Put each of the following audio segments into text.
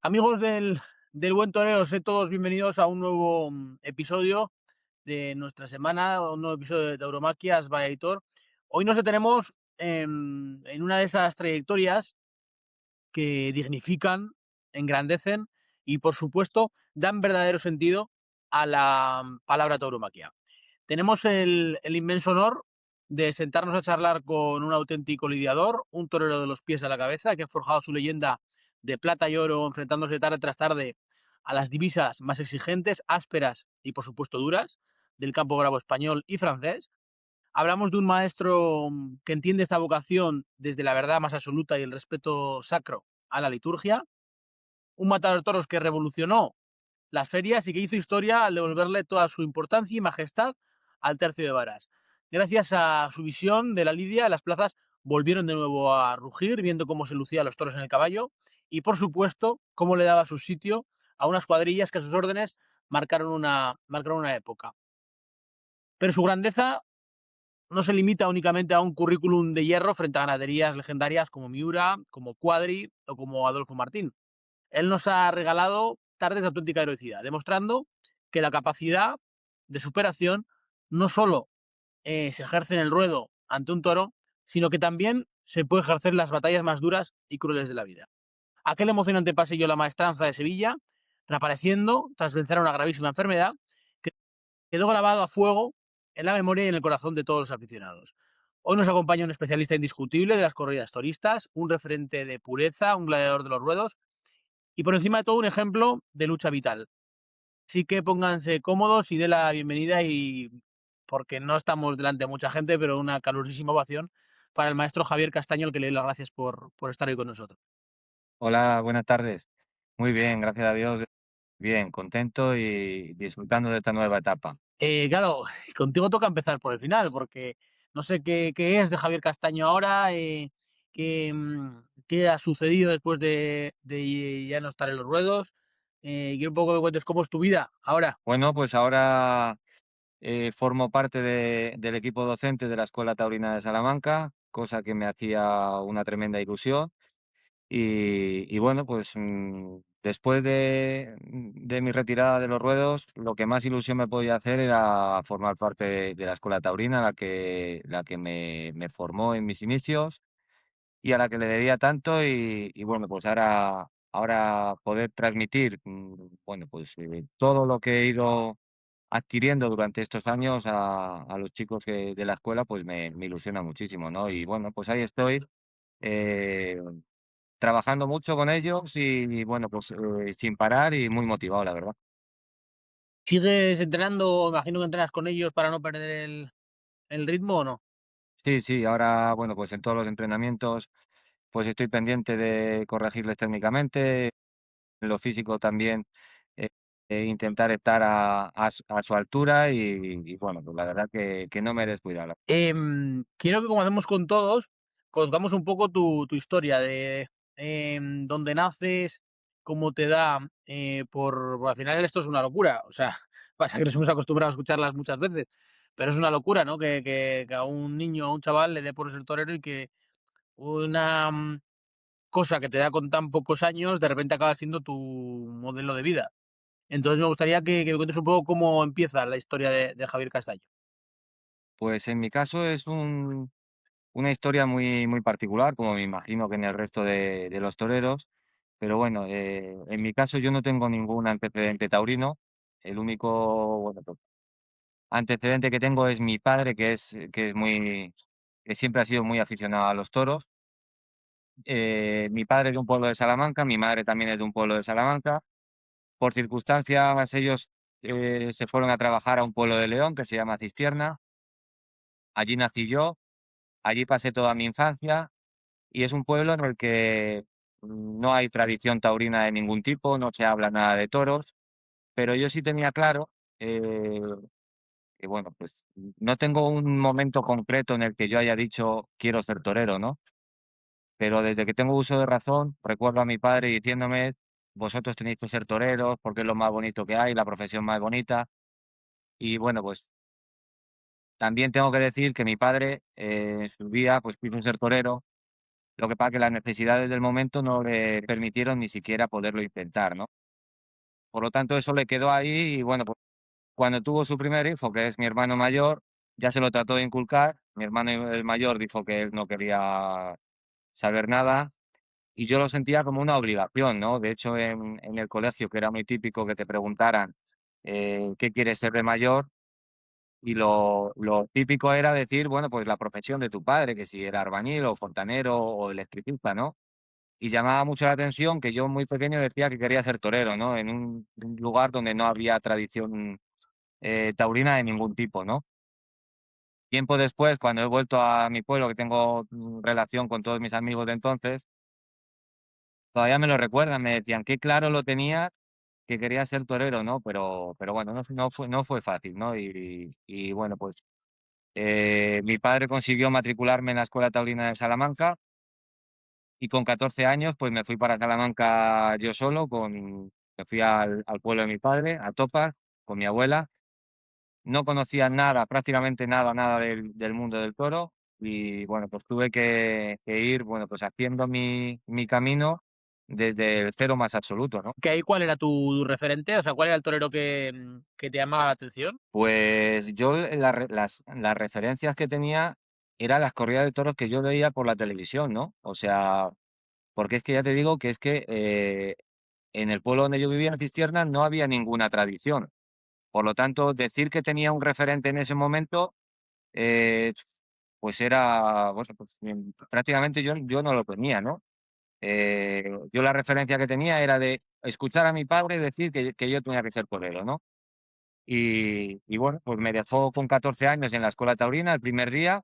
Amigos del buen toreo, sed todos bienvenidos a un nuevo episodio de nuestra semana, un nuevo episodio de Tauromaquias by Aitor. Hoy nos detenemos en una de esas trayectorias que dignifican, engrandecen y, por supuesto, dan verdadero sentido a la palabra tauromaquia. Tenemos el inmenso honor de sentarnos a charlar con un auténtico lidiador, un torero de los pies a la cabeza, que ha forjado su leyenda de plata y oro, enfrentándose tarde tras tarde a las divisas más exigentes, ásperas y, por supuesto, duras del campo bravo español y francés. Hablamos de un maestro que entiende esta vocación desde la verdad más absoluta y el respeto sacro a la liturgia, un matador de toros que revolucionó las ferias y que hizo historia al devolverle toda su importancia y majestad al tercio de varas. Gracias a su visión de la lidia, las plazas volvieron de nuevo a rugir, viendo cómo se lucían los toros en el caballo y, por supuesto, cómo le daba su sitio a unas cuadrillas que a sus órdenes marcaron una época. Pero su grandeza no se limita únicamente a un currículum de hierro frente a ganaderías legendarias como Miura, como Cuadri o como Adolfo Martín. Él nos ha regalado tardes de auténtica heroicidad, demostrando que la capacidad de superación no solo se ejerce en el ruedo ante un toro, sino que también se puede ejercer en las batallas más duras y crueles de la vida. Aquel emocionante pasillo La Maestranza de Sevilla, reapareciendo tras vencer a una gravísima enfermedad, que quedó grabado a fuego en la memoria y en el corazón de todos los aficionados. Hoy nos acompaña un especialista indiscutible de las corridas toristas, un referente de pureza, un gladiador de los ruedos y por encima de todo un ejemplo de lucha vital. Así que pónganse cómodos y den la bienvenida y porque no estamos delante de mucha gente, pero una calurosísima ovación para el maestro Javier Castaño, al que le doy las gracias por estar hoy con nosotros. Hola, buenas tardes. Muy bien, gracias a Dios. Bien, contento y disfrutando de esta nueva etapa. Claro, contigo toca empezar por el final, porque no sé qué es de Javier Castaño ahora, qué ha sucedido después de ya no estar en los ruedos. Quiero un poco que me cuentes cómo es tu vida ahora. Bueno, pues ahora formo parte del equipo docente de la Escuela Taurina de Salamanca, cosa que me hacía una tremenda ilusión. Y bueno, pues después de mi retirada de los ruedos, lo que más ilusión me podía hacer era formar parte de la Escuela Taurina, la que me formó en mis inicios y a la que le debía tanto y bueno, pues ahora poder transmitir, bueno, pues todo lo que he ido adquiriendo durante estos años a los chicos de la escuela, pues me ilusiona muchísimo, ¿no? Y bueno, pues ahí estoy, eh, trabajando mucho con ellos y bueno, pues sin parar y muy motivado, la verdad. ¿Sigues entrenando? Imagino que entrenas con ellos para no perder el ritmo, ¿o no? Sí, sí, ahora, bueno, pues en todos los entrenamientos, pues estoy pendiente de corregirles técnicamente. En lo físico también, eh, intentar estar a su altura y bueno, pues la verdad que no me he descuidado. Quiero que, como hacemos con todos, conozcamos un poco tu historia de dónde naces, cómo te da, por al final esto es una locura, o sea, pasa que nos hemos acostumbrado a escucharlas muchas veces, pero es una locura, ¿no? Que a un niño, a un chaval le dé por ser torero y que una cosa que te da con tan pocos años, de repente acaba siendo tu modelo de vida. Entonces me gustaría que me cuentes un poco cómo empieza la historia de Javier Castaño. Pues en mi caso es una historia muy, muy particular, como me imagino que en el resto de los toreros, pero bueno, en mi caso yo no tengo ningún antecedente taurino. El único, bueno, pues, antecedente que tengo es mi padre, que siempre ha sido muy aficionado a los toros. Mi padre es de un pueblo de Salamanca, mi madre también es de un pueblo de Salamanca. Por circunstancias, ellos se fueron a trabajar a un pueblo de León que se llama Cistierna. Allí nací yo, allí pasé toda mi infancia y es un pueblo en el que no hay tradición taurina de ningún tipo, no se habla nada de toros, pero yo sí tenía claro eh, que, bueno, pues no tengo un momento concreto en el que yo haya dicho quiero ser torero, ¿no? Pero desde que tengo uso de razón, recuerdo a mi padre diciéndome, vosotros tenéis que ser toreros porque es lo más bonito que hay, la profesión más bonita. Y bueno, pues también tengo que decir que mi padre en su día pues quiso ser torero Lo que pasa que las necesidades del momento no le permitieron ni siquiera poderlo intentar, ¿no? Por lo tanto, eso le quedó ahí y bueno, pues cuando tuvo su primer hijo, que es mi hermano mayor, ya se lo trató de inculcar. Mi hermano el mayor dijo que él no quería saber nada y yo lo sentía como una obligación, ¿no? De hecho, en el colegio, que era muy típico que te preguntaran qué quieres ser de mayor, y lo típico era decir, bueno, pues la profesión de tu padre, que si era albañil o fontanero o electricista, ¿no? Y llamaba mucho la atención que yo muy pequeño decía que quería ser torero, ¿no? En un lugar donde no había tradición taurina de ningún tipo, ¿no? Tiempo después, cuando he vuelto a mi pueblo, que tengo relación con todos mis amigos de entonces, todavía me lo recuerdan, me decían, qué claro lo tenía que quería ser torero, ¿no? Pero bueno, no fue fácil, ¿no? Y bueno, pues mi padre consiguió matricularme en la Escuela Taurina de Salamanca y con 14 años pues me fui para Salamanca yo solo, me fui al pueblo de mi padre, a Topas, con mi abuela. No conocía nada, prácticamente nada, nada del mundo del toro y bueno, pues tuve que ir, bueno, pues haciendo mi camino desde el cero más absoluto, ¿no? Que ahí, ¿cuál era tu referente? O sea, ¿cuál era el torero que te llamaba la atención? Pues yo las referencias que tenía eran las corridas de toros que yo veía por la televisión, ¿no? O sea, porque es que ya te digo que es que en el pueblo donde yo vivía, en Cistierna, no había ninguna tradición. Por lo tanto, decir que tenía un referente en ese momento, eh, pues era, bueno, pues, prácticamente yo no lo tenía, ¿no? Yo la referencia que tenía era de escuchar a mi padre decir que yo tenía que ser torero, ¿no? Y bueno, pues me dejó con 14 años en la escuela taurina el primer día.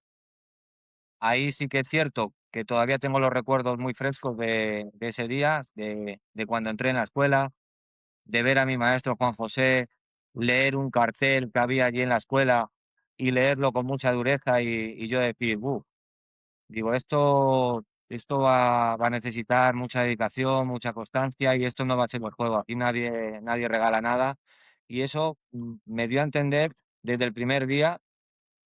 Ahí sí que es cierto que todavía tengo los recuerdos muy frescos de ese día, de cuando entré en la escuela, de ver a mi maestro Juan José leer un cartel que había allí en la escuela y leerlo con mucha dureza y yo decir, digo, esto va a necesitar mucha dedicación, mucha constancia y esto no va a ser el juego. Aquí nadie regala nada. Y eso me dio a entender desde el primer día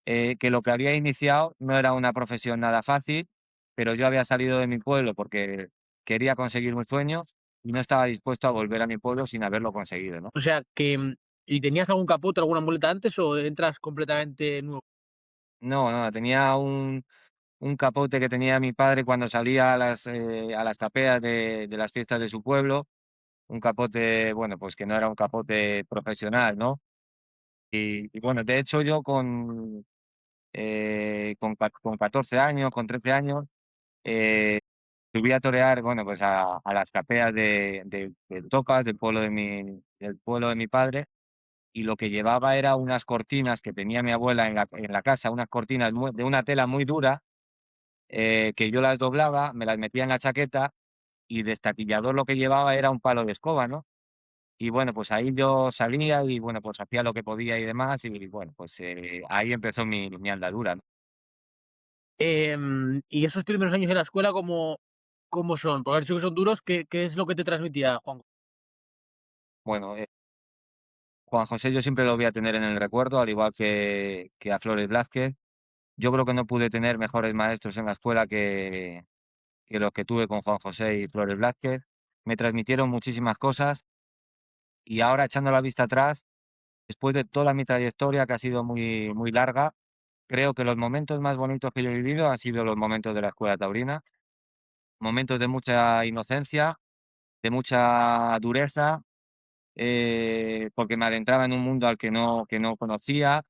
que lo que había iniciado no era una profesión nada fácil, pero yo había salido de mi pueblo porque quería conseguir mis sueños y no estaba dispuesto a volver a mi pueblo sin haberlo conseguido, ¿no? O sea, ¿y tenías algún capote, alguna muleta antes o entras completamente nuevo? No, no, tenía un capote que tenía mi padre cuando salía a las tapeas de las fiestas de su pueblo, un capote, bueno, pues que no era un capote profesional, ¿no? Y bueno, de hecho yo con 14 años, con 13 años, eh, subí a torear, bueno, pues a las tapeas de Topas, del pueblo de mi padre, y lo que llevaba era unas cortinas que tenía mi abuela en la casa, unas cortinas de una tela muy dura, que yo las doblaba, me las metía en la chaqueta y de destaquillador lo que llevaba era un palo de escoba, ¿no? Y bueno, pues ahí yo salía y bueno, pues hacía lo que podía y demás y bueno, pues ahí empezó mi andadura, ¿no? Y esos primeros años en la escuela, ¿cómo son? Porque has dicho que son duros, ¿qué es lo que te transmitía Juan? Bueno, Juan José yo siempre lo voy a tener en el recuerdo, al igual que a Flores Blázquez. Yo creo que no pude tener mejores maestros en la escuela que los que tuve con Juan José y Flores Blázquez. Me transmitieron muchísimas cosas y ahora echando la vista atrás, después de toda mi trayectoria, que ha sido muy, muy larga, creo que los momentos más bonitos que yo he vivido han sido los momentos de la escuela taurina, momentos de mucha inocencia, de mucha dureza, porque me adentraba en un mundo al que no conocía,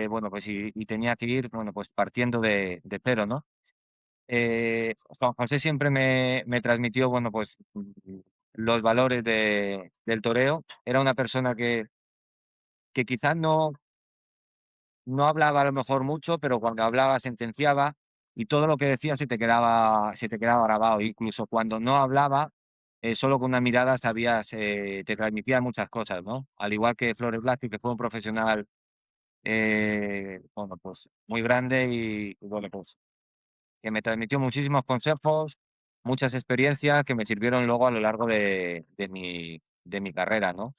bueno, pues y tenía que ir, bueno, pues partiendo de cero, ¿no? Juan José siempre me transmitió, bueno, pues los valores del toreo. Era una persona que quizás no hablaba a lo mejor mucho, pero cuando hablaba sentenciaba y todo lo que decía se te quedaba grabado. Incluso cuando no hablaba, solo con una mirada sabías, te transmitía muchas cosas, ¿no? Al igual que Flores Blázquez, que fue un profesional, bueno, pues muy grande y bueno, pues que me transmitió muchísimos consejos, muchas experiencias que me sirvieron luego a lo largo de mi carrera, ¿no?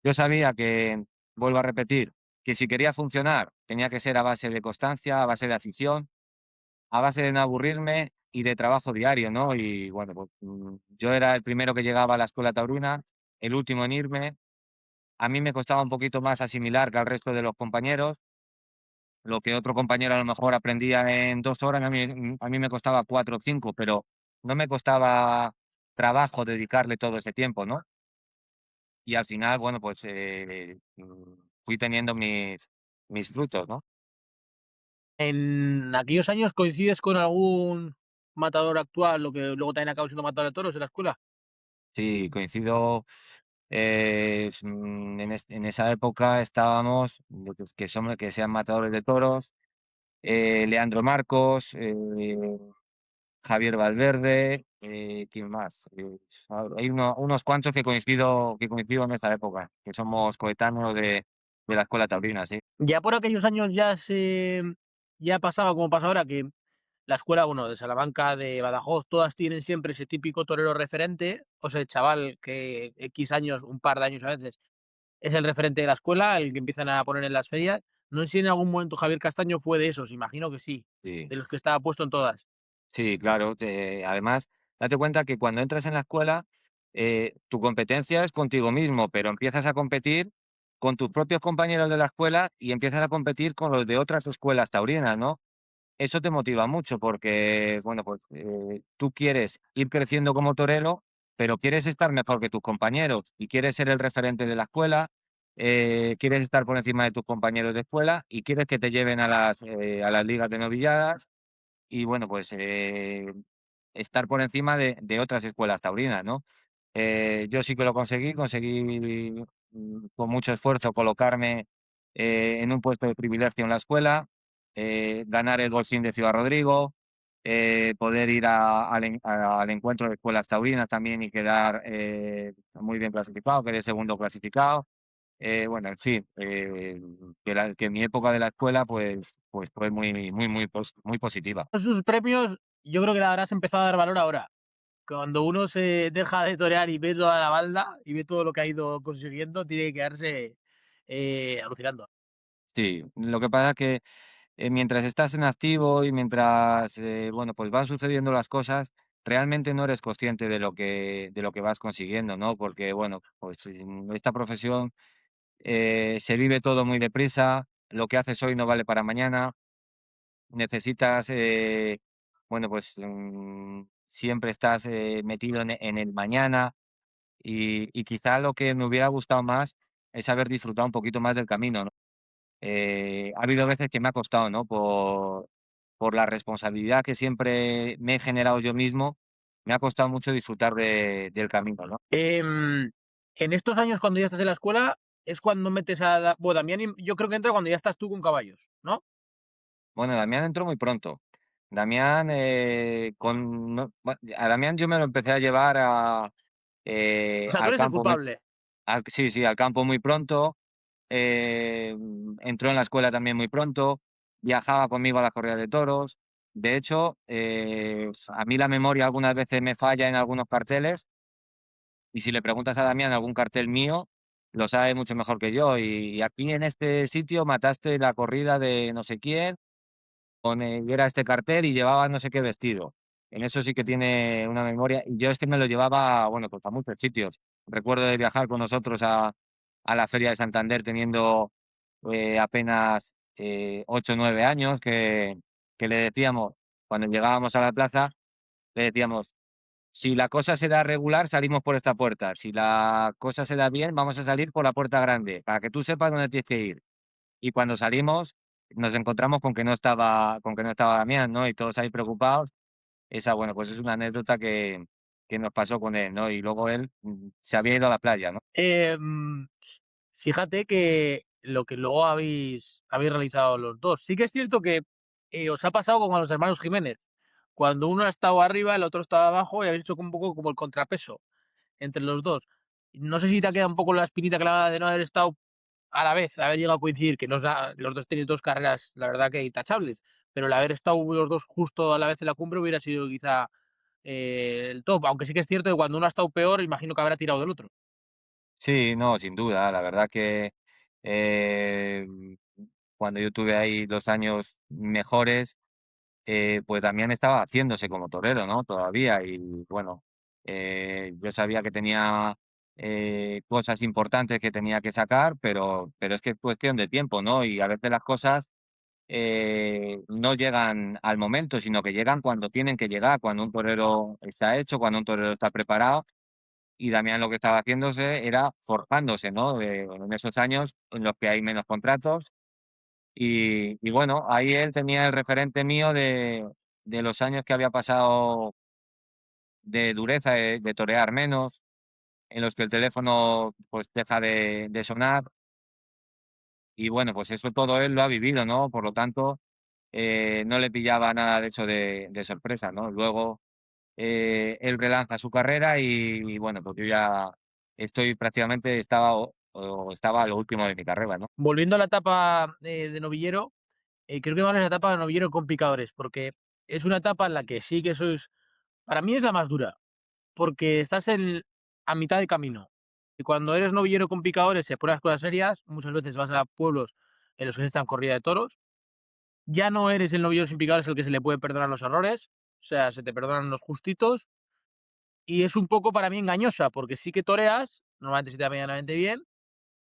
Yo sabía que, vuelvo a repetir, que si quería funcionar tenía que ser a base de constancia, a base de afición, a base de no aburrirme y de trabajo diario, ¿no? Y bueno, pues, yo era el primero que llegaba a la escuela taurina, el último en irme. A mí me costaba un poquito más asimilar que al resto de los compañeros. Lo que otro compañero a lo mejor aprendía en 2 horas, a mí me costaba 4 o 5, pero no me costaba trabajo dedicarle todo ese tiempo, ¿no? Y al final, bueno, pues, fui teniendo mis frutos, ¿no? ¿En aquellos años coincides con algún matador actual, lo que luego también acabó siendo matador de toros en la escuela? Sí, coincido, en esa época estábamos lo que sean matadores de toros, Leandro Marcos, Javier Valverde, ¿quién más? Hay unos cuantos que coincido en esta época, que somos coetáneos de la escuela taurina, sí. Ya por aquellos años ya pasaba como pasa ahora, que la escuela, bueno, de Salamanca, de Badajoz, todas tienen siempre ese típico torero referente, o sea, el chaval que X años, un par de años a veces, es el referente de la escuela, el que empiezan a poner en las ferias. No sé si en algún momento Javier Castaño fue de esos, imagino que sí, Sí. de los que estaba puesto en todas. Sí, claro. Además, date cuenta que cuando entras en la escuela, tu competencia es contigo mismo, pero empiezas a competir con tus propios compañeros de la escuela y empiezas a competir con los de otras escuelas taurinas, ¿no? Eso te motiva mucho porque, bueno, pues tú quieres ir creciendo como torero, pero quieres estar mejor que tus compañeros y quieres ser el referente de la escuela, quieres estar por encima de tus compañeros de escuela y quieres que te lleven a las ligas de novilladas y bueno, pues, estar por encima de otras escuelas taurinas, ¿no? Yo sí que lo conseguí, con mucho esfuerzo colocarme, en un puesto de privilegio en la escuela, ganar el Bolsín de Ciudad Rodrigo, poder ir al encuentro de escuelas taurinas también y quedar, muy bien clasificado, quedé segundo clasificado. Bueno, en fin, que mi época de la escuela, pues fue muy positiva. Esos premios, yo creo que le habrás empezado a dar valor ahora. Cuando uno se deja de torear y ve toda la balda y ve todo lo que ha ido consiguiendo, tiene que quedarse alucinando. Sí, lo que pasa es que, mientras estás en activo y mientras, bueno, pues van sucediendo las cosas, realmente no eres consciente de lo que vas consiguiendo, ¿no? Porque, bueno, pues en esta profesión, se vive todo muy deprisa, lo que haces hoy no vale para mañana, necesitas, bueno, pues, siempre estás, metido en el mañana y quizá lo que me hubiera gustado más es haber disfrutado un poquito más del camino, ¿no? Ha habido veces que me ha costado, ¿no? Por la responsabilidad que siempre me he generado yo mismo, me ha costado mucho disfrutar del camino, ¿no? Em, en estos años, cuando ya estás en la escuela, es cuando metes a bueno, Damián, yo creo que entra cuando ya estás tú con caballos, ¿no? Bueno, Damián entró muy pronto. Damián, no, a Damián yo me lo empecé a llevar O sea, tú al eres el campo muy, culpable. sí, sí, al campo muy pronto. Entró en la escuela también muy pronto, viajaba conmigo a las corridas de toros. De hecho, a mí la memoria algunas veces me falla en algunos carteles, y si le preguntas a Damián algún cartel mío, lo sabe mucho mejor que yo. Y aquí en este sitio mataste la corrida de no sé quién, y era este cartel y llevaba no sé qué vestido. En eso sí que tiene una memoria. Y yo es que me lo llevaba, bueno, pues a muchos sitios. Recuerdo de viajar con nosotros a la Feria de Santander teniendo, apenas, 8 o 9 años, que le decíamos, cuando llegábamos a la plaza, le decíamos: "Si la cosa se da regular, salimos por esta puerta. Si la cosa se da bien, vamos a salir por la puerta grande, para que tú sepas dónde tienes que ir". Y cuando salimos, nos encontramos con que no estaba Damián, ¿no? Y todos ahí preocupados. Esa, bueno, pues es una anécdota que nos pasó con él, ¿no? Y luego él, se había ido a la playa, ¿no? Em, Fíjate que lo que luego habéis realizado los dos. Sí que es cierto que os ha pasado como a los hermanos Jiménez. Cuando uno ha estado arriba, el otro estaba abajo y habéis hecho un poco como el contrapeso entre los dos. No sé si te ha quedado un poco la espinita clavada de no haber estado a la vez, haber llegado a coincidir, que los dos tenéis dos carreras, la verdad que intachables, pero el haber estado los dos justo a la vez en la cumbre hubiera sido quizá el top, aunque sí que es cierto que cuando uno ha estado peor, imagino que habrá tirado del otro. Sí, no, sin duda. La verdad que, eh, cuando yo tuve ahí 2 años mejores, pues Damián estaba haciéndose como torero, ¿no? Todavía. Y bueno, yo sabía que tenía cosas importantes que tenía que sacar, pero es que es cuestión de tiempo, ¿no? Y a veces las cosas no llegan al momento, sino que llegan cuando tienen que llegar, cuando un torero está hecho, cuando un torero está preparado. Y Damián lo que estaba haciéndose era forjándose, ¿no? En esos años en los que hay menos contratos. Y bueno, ahí él tenía el referente mío de los años que había pasado de dureza, de torear menos, en los que el teléfono pues deja de sonar. Y bueno, pues eso todo él lo ha vivido, ¿no? Por lo tanto, no le pillaba nada de eso de sorpresa, ¿no? Luego él relanza su carrera y bueno, pues yo ya estoy prácticamente, estaba a lo último de mi carrera, ¿no? Volviendo a la etapa de novillero, creo que vale la etapa de novillero con picadores, porque es una etapa en la que sí que sois, para mí es la más dura, porque estás a mitad de camino. Y cuando eres novillero con picadores, te pones las cosas serias, muchas veces vas a pueblos en los que se están corrida de toros, ya no eres el novillero sin picadores el que se le puede perdonar los errores, o sea, se te perdonan los justitos, y es un poco para mí engañosa, porque sí que toreas, normalmente se te da medianamente bien,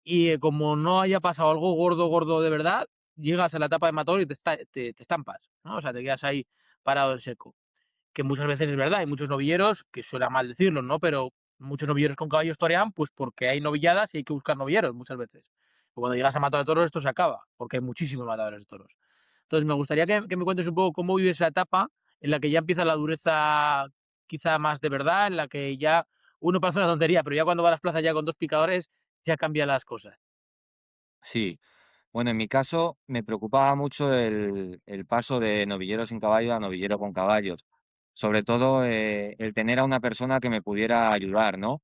y como no haya pasado algo gordo, gordo de verdad, llegas a la etapa de matador y te estampas, ¿no? O sea, te quedas ahí parado en seco. Que muchas veces es verdad, hay muchos novilleros, que suena mal decirlo, ¿no? Pero muchos novilleros con caballos torean, pues porque hay novilladas y hay que buscar novilleros muchas veces. O cuando llegas a matar de toros, esto se acaba, porque hay muchísimos matadores de toros. Entonces, me gustaría que me cuentes un poco cómo vives la etapa en la que ya empieza la dureza quizá más de verdad, en la que ya uno parece una tontería, pero ya cuando va a las plazas ya con dos picadores, ya cambian las cosas. Sí. Bueno, en mi caso me preocupaba mucho el paso de novillero sin caballo a novillero con caballos. Sobre todo el tener a una persona que me pudiera ayudar, ¿no?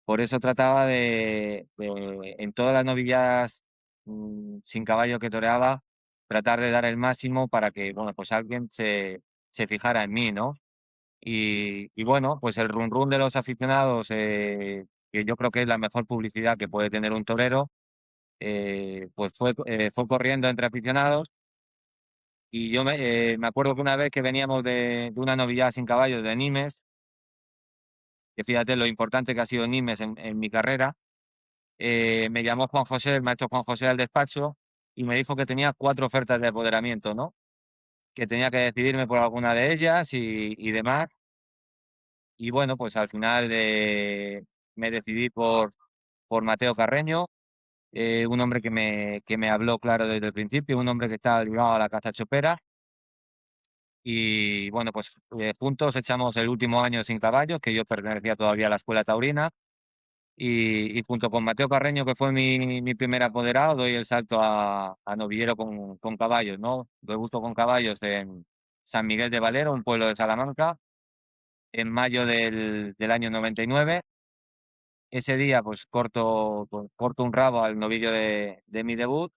Por eso trataba en todas las novilladas sin caballo que toreaba, tratar de dar el máximo para que, bueno, pues alguien se fijara en mí, ¿no? Y bueno, pues el run run de los aficionados, que yo creo que es la mejor publicidad que puede tener un torero, pues fue corriendo entre aficionados. Y yo me acuerdo que una vez que veníamos de una novillada sin caballos de Nimes, que fíjate lo importante que ha sido Nimes en mi carrera. Me llamó Juan José, el maestro Juan José al despacho y me dijo que tenía 4 ofertas de apoderamiento, ¿no? Que tenía que decidirme por alguna de ellas y demás. Y bueno, pues al final me decidí por Mateo Carreño, un hombre que me habló claro desde el principio, un hombre que estaba ligado a la caza chopera. Y bueno, pues juntos echamos el último año sin caballos, que yo pertenecía todavía a la escuela taurina. Y junto con Mateo Carreño, que fue mi primer apoderado, doy el salto a novillero con caballos, ¿no? Doy gusto con caballos en San Miguel de Valero, un pueblo de Salamanca, en mayo del año 99. Ese día, pues corto un rabo al novillo de mi debut,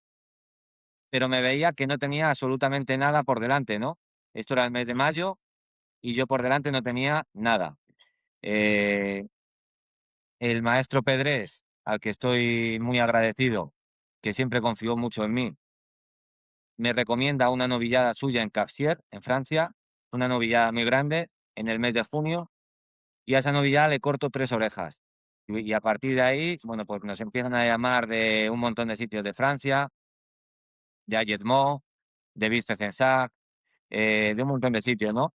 pero me veía que no tenía absolutamente nada por delante, ¿no? Esto era el mes de mayo y yo por delante no tenía nada. Eh, el maestro Pedrés, al que estoy muy agradecido, que siempre confió mucho en mí, me recomienda una novillada suya en Capsier, en Francia, una novillada muy grande, en el mes de junio, y a esa novillada le corto 3 orejas. Y a partir de ahí, bueno, pues nos empiezan a llamar de un montón de sitios de Francia, de Ayetmont, de Vice-Censac, de un montón de sitios, ¿no?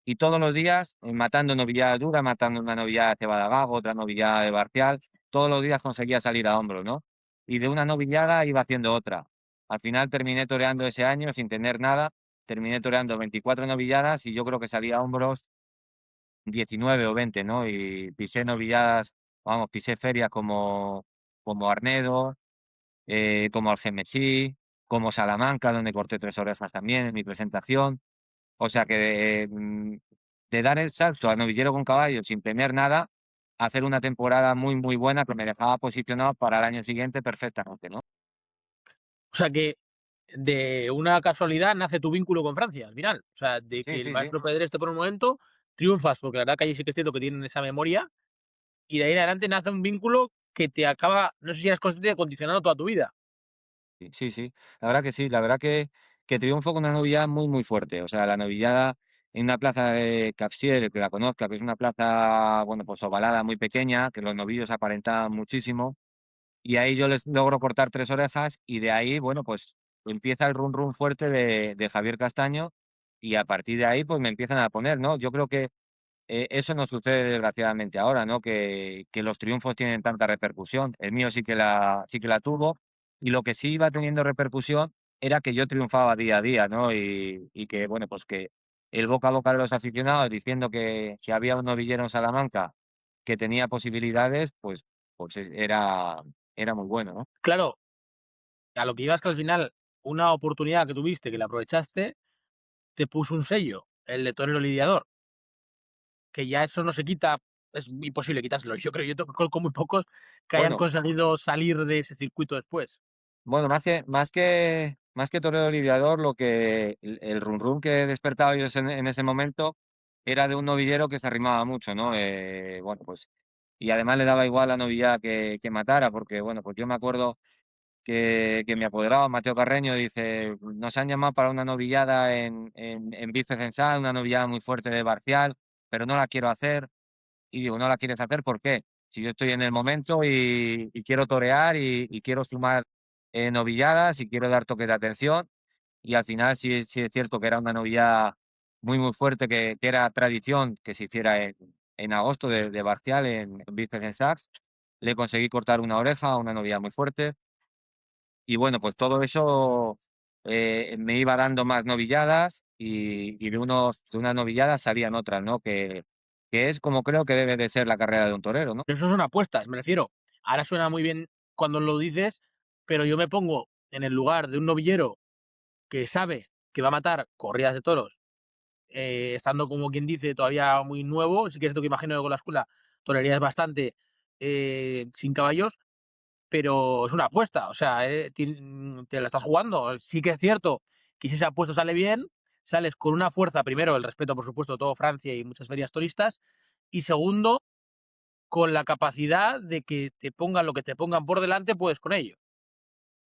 Y todos los días, matando novilladas duras, matando una novillada de cebada gago, otra novillada de barcial, todos los días conseguía salir a hombros, ¿no? Y de una novillada iba haciendo otra. Al final terminé toreando ese año sin tener nada, terminé toreando 24 novilladas y yo creo que salía a hombros 19 o 20, ¿no? Y pisé novilladas, vamos, pisé ferias como Arnedo, como Algemesí, como Salamanca, donde corté 3 orejas también en mi presentación. O sea que, de dar el salto a novillero con caballo sin tener nada, hacer una temporada muy, muy buena que me dejaba posicionado para el año siguiente perfectamente, ¿no? O sea que de una casualidad nace tu vínculo con Francia, al final. O sea, de Sí, que el sí, sí. maestro Pedreste por un momento triunfas, porque la verdad que allí sí que es cierto que tienen esa memoria, y de ahí en adelante nace un vínculo que te acaba, no sé si eres consciente, de condicionando toda tu vida. Sí, sí, sí. La verdad que sí, la verdad que que triunfo con una novillada muy, muy fuerte. O sea, la novillada en una plaza de Capsier, el que la conozca, que es una plaza, bueno, pues ovalada, muy pequeña, que los novillos aparentaban muchísimo. Y ahí yo les logro cortar 3 orejas y de ahí, bueno, pues empieza el run run fuerte de Javier Castaño y a partir de ahí, pues me empiezan a poner, ¿no? Yo creo que eso no sucede desgraciadamente ahora, ¿no? Que los triunfos tienen tanta repercusión. El mío sí que la tuvo y lo que sí iba teniendo repercusión era que yo triunfaba día a día, ¿no? Y que, bueno, pues que el boca a boca de los aficionados diciendo que si había un novillero en Salamanca que tenía posibilidades, era muy bueno, ¿no? Claro, a lo que ibas que al final una oportunidad que tuviste, que la aprovechaste, te puso un sello, el de torero lidiador, que ya eso no se quita, es imposible quitárselo. Yo creo, yo conozco muy pocos que hayan Bueno, conseguido salir de ese circuito después. bueno, más que torero lidiador, lo que el run run que despertaba yo en ese momento era de un novillero que se arrimaba mucho, ¿no? Bueno, pues y además le daba igual la novillada que matara, porque bueno, pues yo me acuerdo que mi apoderado, Mateo Carreño, dice: "Nos han llamado para una novillada en Vicecensal, una novillada muy fuerte de Barcial, pero no la quiero hacer". Y digo: "¿No la quieres hacer? ¿Por qué? Si yo estoy en el momento y quiero torear y quiero sumar, novilladas y quiero dar toques de atención". Y al final sí es cierto que era una novillada muy, muy fuerte, que era tradición que se hiciera en agosto de Barcial en Vicecensaz. Le conseguí cortar una oreja a una novillada muy fuerte. Y bueno, pues todo eso, me iba dando más novilladas y de unas novilladas salían otras, ¿no? Que es como creo que debe de ser la carrera de un torero, ¿no? Eso son apuestas, me refiero. Ahora suena muy bien cuando lo dices, pero yo me pongo en el lugar de un novillero que sabe que va a matar corridas de toros, estando como quien dice todavía muy nuevo. Sí que es lo que imagino que con la escuela torerías bastante sin caballos, pero es una apuesta, o sea, te la estás jugando. Sí que es cierto que si esa apuesta sale bien, sales con una fuerza, primero, el respeto, por supuesto, de todo Francia y muchas ferias turistas, y segundo, con la capacidad de que te pongan lo que te pongan por delante, puedes con ello.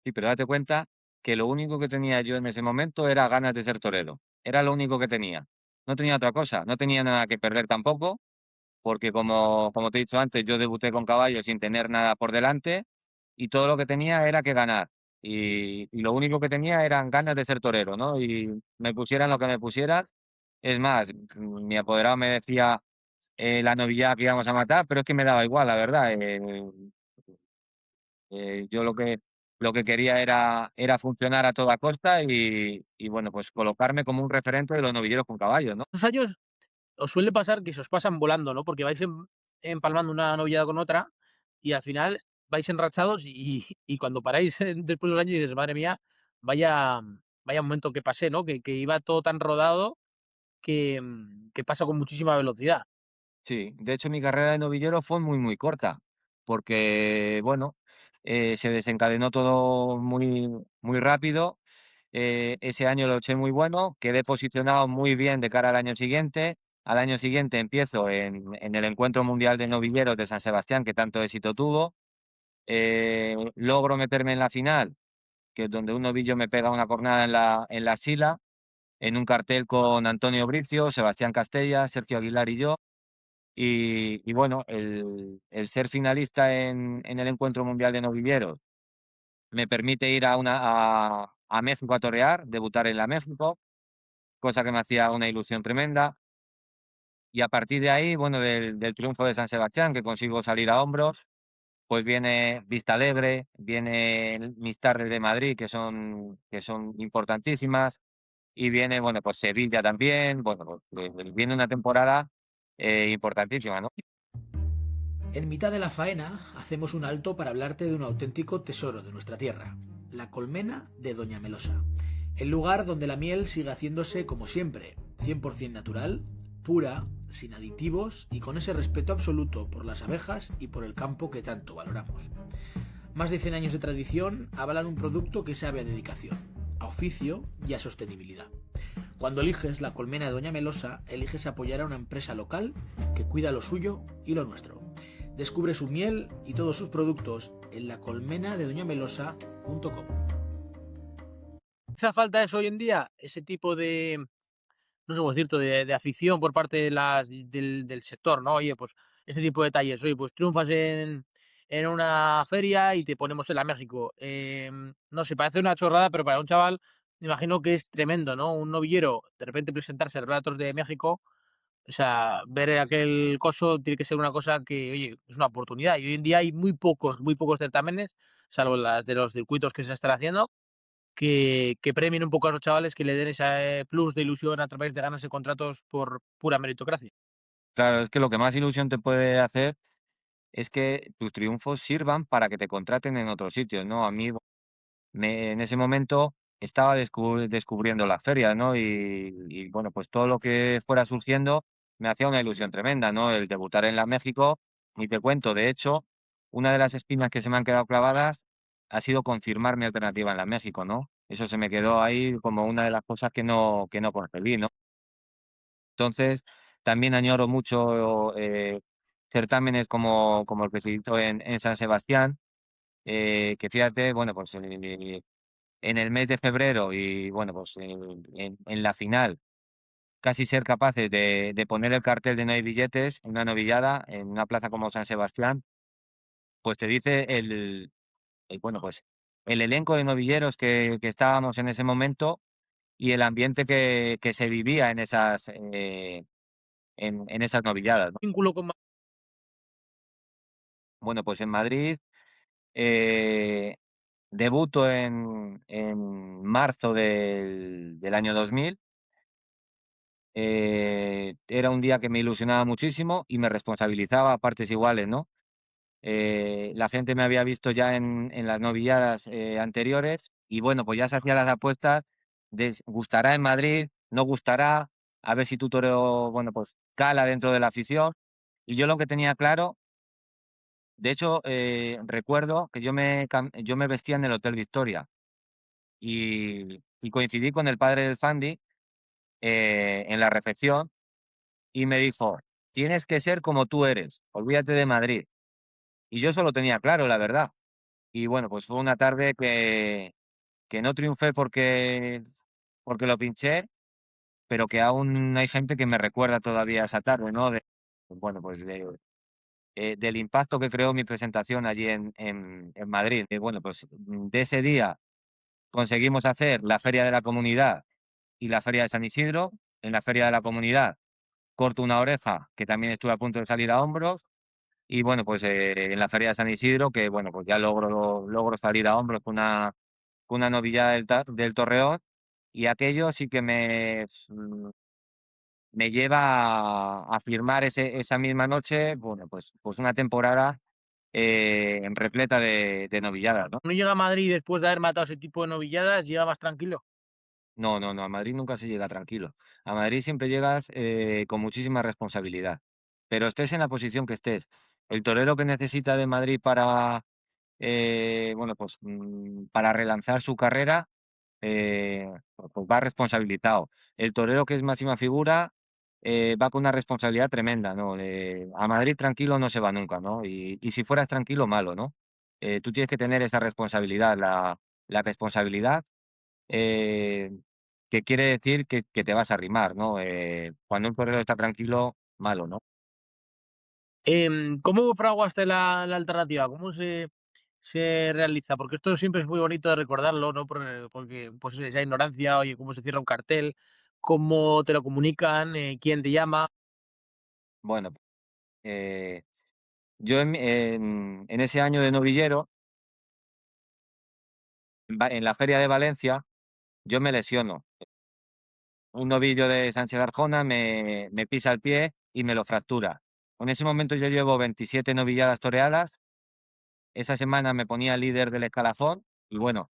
Sí, pero date cuenta que lo único que tenía yo en ese momento era ganas de ser torero. Era lo único que tenía. No tenía otra cosa, no tenía nada que perder tampoco, porque como te he dicho antes, yo debuté con caballos sin tener nada por delante y todo lo que tenía era que ganar. Y lo único que tenía eran ganas de ser torero, ¿no? Y me pusieran lo que me pusieran. Es más, mi apoderado me decía la novillada que íbamos a matar, pero es que me daba igual, la verdad. Yo lo que quería era funcionar a toda costa y bueno, pues colocarme como un referente de los novilleros con caballos, ¿no? Esos años os suele pasar que se os pasan volando, ¿no? Porque vais empalmando una novillada con otra y al final vais enrachados y cuando paráis después de los años dices, madre mía, vaya, vaya momento que pasé, ¿no? Que iba todo tan rodado que pasa con muchísima velocidad. Sí, de hecho mi carrera de novillero fue muy, muy corta, porque bueno, se desencadenó todo muy, muy rápido. Ese año lo eché muy bueno, quedé posicionado muy bien de cara al año siguiente. Al año siguiente empiezo en el Encuentro Mundial de Novilleros de San Sebastián, que tanto éxito tuvo. Logro meterme en la final, que es donde un novillo me pega una cornada en la sila, en un cartel con Antonio Bricio, Sebastián Castella, Sergio Aguilar y yo. Y bueno, el ser finalista en el Encuentro Mundial de Novilleros me permite ir a México a torear, debutar en la México, cosa que me hacía una ilusión tremenda. Y a partir de ahí, bueno, del triunfo de San Sebastián, que consigo salir a hombros, pues viene Vista Alegre, viene mis tardes de Madrid, que son importantísimas, y viene, bueno, pues Sevilla también, bueno, pues viene una temporada importantísima, ¿no? En mitad de la faena hacemos un alto para hablarte de un auténtico tesoro de nuestra tierra, la colmena de Doña Melosa. El lugar donde la miel sigue haciéndose como siempre, 100% natural, pura, sin aditivos y con ese respeto absoluto por las abejas y por el campo que tanto valoramos. Más de 100 años de tradición avalan un producto que sabe a dedicación, a oficio y a sostenibilidad. Cuando eliges la colmena de Doña Melosa, eliges apoyar a una empresa local que cuida lo suyo y lo nuestro. Descubre su miel y todos sus productos en lacolmenadedoñamelosa.com. hace falta eso hoy en día, ese tipo de, no sé cómo decirte, de afición por parte del sector, ¿no? Oye, pues ese tipo de detalles. Oye, pues triunfas en una feria y te ponemos en la México. No sé, parece una chorrada, pero para un chaval me imagino que es tremendo, ¿no? Un novillero, de repente presentarse a los Relatos de México, o sea, ver aquel coso tiene que ser una cosa que, oye, es una oportunidad. Y hoy en día hay muy pocos certámenes, salvo las de los circuitos que se están haciendo, que premien un poco a los chavales, que le den ese plus de ilusión a través de ganarse contratos por pura meritocracia. Claro, es que lo que más ilusión te puede hacer es que tus triunfos sirvan para que te contraten en otros sitios, ¿no? A mí en ese momento estaba descubriendo las ferias, ¿no? Y bueno, pues todo lo que fuera surgiendo me hacía una ilusión tremenda, ¿no? El debutar en la México, ni te cuento, de hecho, una de las espinas que se me han quedado clavadas ha sido confirmar mi alternativa en la México, ¿no? Eso se me quedó ahí como una de las cosas que no concebí, ¿no? Entonces, también añoro mucho certámenes como el que se hizo en San Sebastián, que fíjate, bueno, pues en el mes de febrero y bueno, pues en la final, casi ser capaces de poner el cartel de no hay billetes en una novillada, en una plaza como San Sebastián, pues te dice bueno, pues el elenco de novilleros que estábamos en ese momento y el ambiente que se vivía en esas novilladas, ¿no? Vínculo con Bueno, pues en Madrid eh, debuto en marzo del año 2000. Era un día que me ilusionaba muchísimo y me responsabilizaba a partes iguales, ¿no? La gente me había visto ya en las novilladas anteriores y bueno, pues ya se hacían las apuestas de gustará en Madrid, no gustará, a ver si tu toreo, bueno, pues cala dentro de la afición. Y yo lo que tenía claro, de hecho, recuerdo que yo me vestía en el Hotel Victoria y coincidí con el padre del Fandi en la recepción y me dijo, tienes que ser como tú eres, olvídate de Madrid. Y yo eso lo tenía claro, la verdad. Y bueno, pues fue una tarde que no triunfé porque lo pinché, pero que aún hay gente que me recuerda todavía esa tarde, ¿no? Bueno, pues del impacto que creó mi presentación allí en Madrid. Y bueno, pues de ese día conseguimos hacer la Feria de la Comunidad y la Feria de San Isidro. En la Feria de la Comunidad corto una oreja, que también estuve a punto de salir a hombros. Y bueno, pues en la Feria de San Isidro, que bueno, pues ya logro salir a hombros con una novillada del Torreón. Y aquello sí que me lleva a firmar esa misma noche, bueno, pues una temporada repleta de novilladas, ¿no? no llega a Madrid después de haber matado ese tipo de novilladas, llega más tranquilo. No, no, no, a Madrid nunca se llega tranquilo. A Madrid siempre llegas con muchísima responsabilidad. Pero estés en la posición que estés. El torero que necesita de Madrid bueno, pues para relanzar su carrera, pues va responsabilizado. El torero que es máxima figura va con una responsabilidad tremenda, ¿no? A Madrid tranquilo no se va nunca, ¿no? Y si fueras tranquilo, malo, ¿no? Tú tienes que tener esa responsabilidad, la responsabilidad eh, que quiere decir que te vas a arrimar, ¿no? Cuando un torero está tranquilo, malo, ¿no? ¿Cómo fraguaste la alternativa? ¿Cómo se realiza? Porque esto siempre es muy bonito de recordarlo, ¿no? Porque pues esa ignorancia, oye, cómo se cierra un cartel, cómo te lo comunican, quién te llama. Bueno, eh, yo en ese año de novillero, en la Feria de Valencia, yo me lesiono. Un novillo de Sánchez Arjona me pisa el pie y me lo fractura. En ese momento yo llevo 27 novilladas toreadas. Esa semana me ponía líder del escalafón y bueno,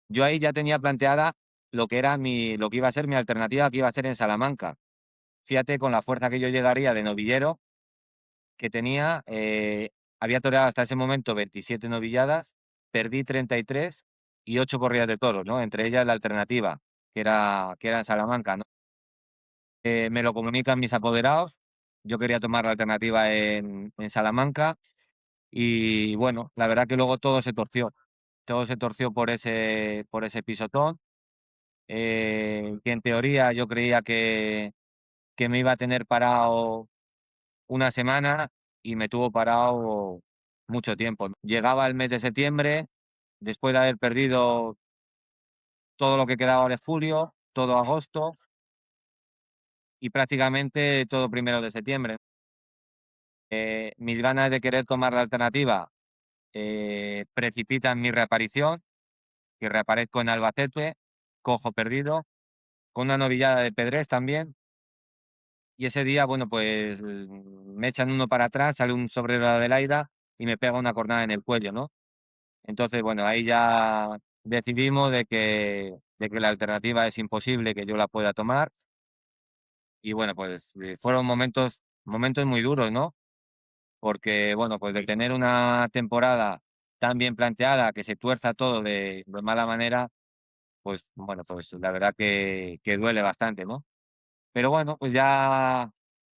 yo ahí ya tenía planteada lo que iba a ser mi alternativa, que iba a ser en Salamanca. Fíjate con la fuerza que yo llegaría de novillero que tenía, había toreado hasta ese momento 27 novilladas, perdí 33 y 8 corridas de toros, ¿no? Entre ellas la alternativa, que era en Salamanca, ¿no? Me lo comunican mis apoderados, yo quería tomar la alternativa en Salamanca y bueno, la verdad que luego todo se torció por ese pisotón que en teoría yo creía que me iba a tener parado una semana y me tuvo parado mucho tiempo. Llegaba el mes de septiembre, después de haber perdido todo lo que quedaba de julio, todo agosto y prácticamente todo primero de septiembre. Mis ganas de querer tomar la alternativa precipitan mi reaparición, que reaparezco en Albacete, cojo perdido, con una novillada de Pedrés también. Y ese día, bueno, pues me echan uno para atrás, sale un sobrero de Adelaida y me pega una cornada en el cuello, ¿no? Entonces, bueno, ahí ya decidimos de que la alternativa es imposible que yo la pueda tomar. Y bueno, pues fueron momentos muy duros, ¿no? Porque, bueno, pues de tener una temporada tan bien planteada, que se tuerza todo de mala manera, pues bueno, pues la verdad que duele bastante, ¿no? Pero bueno, pues ya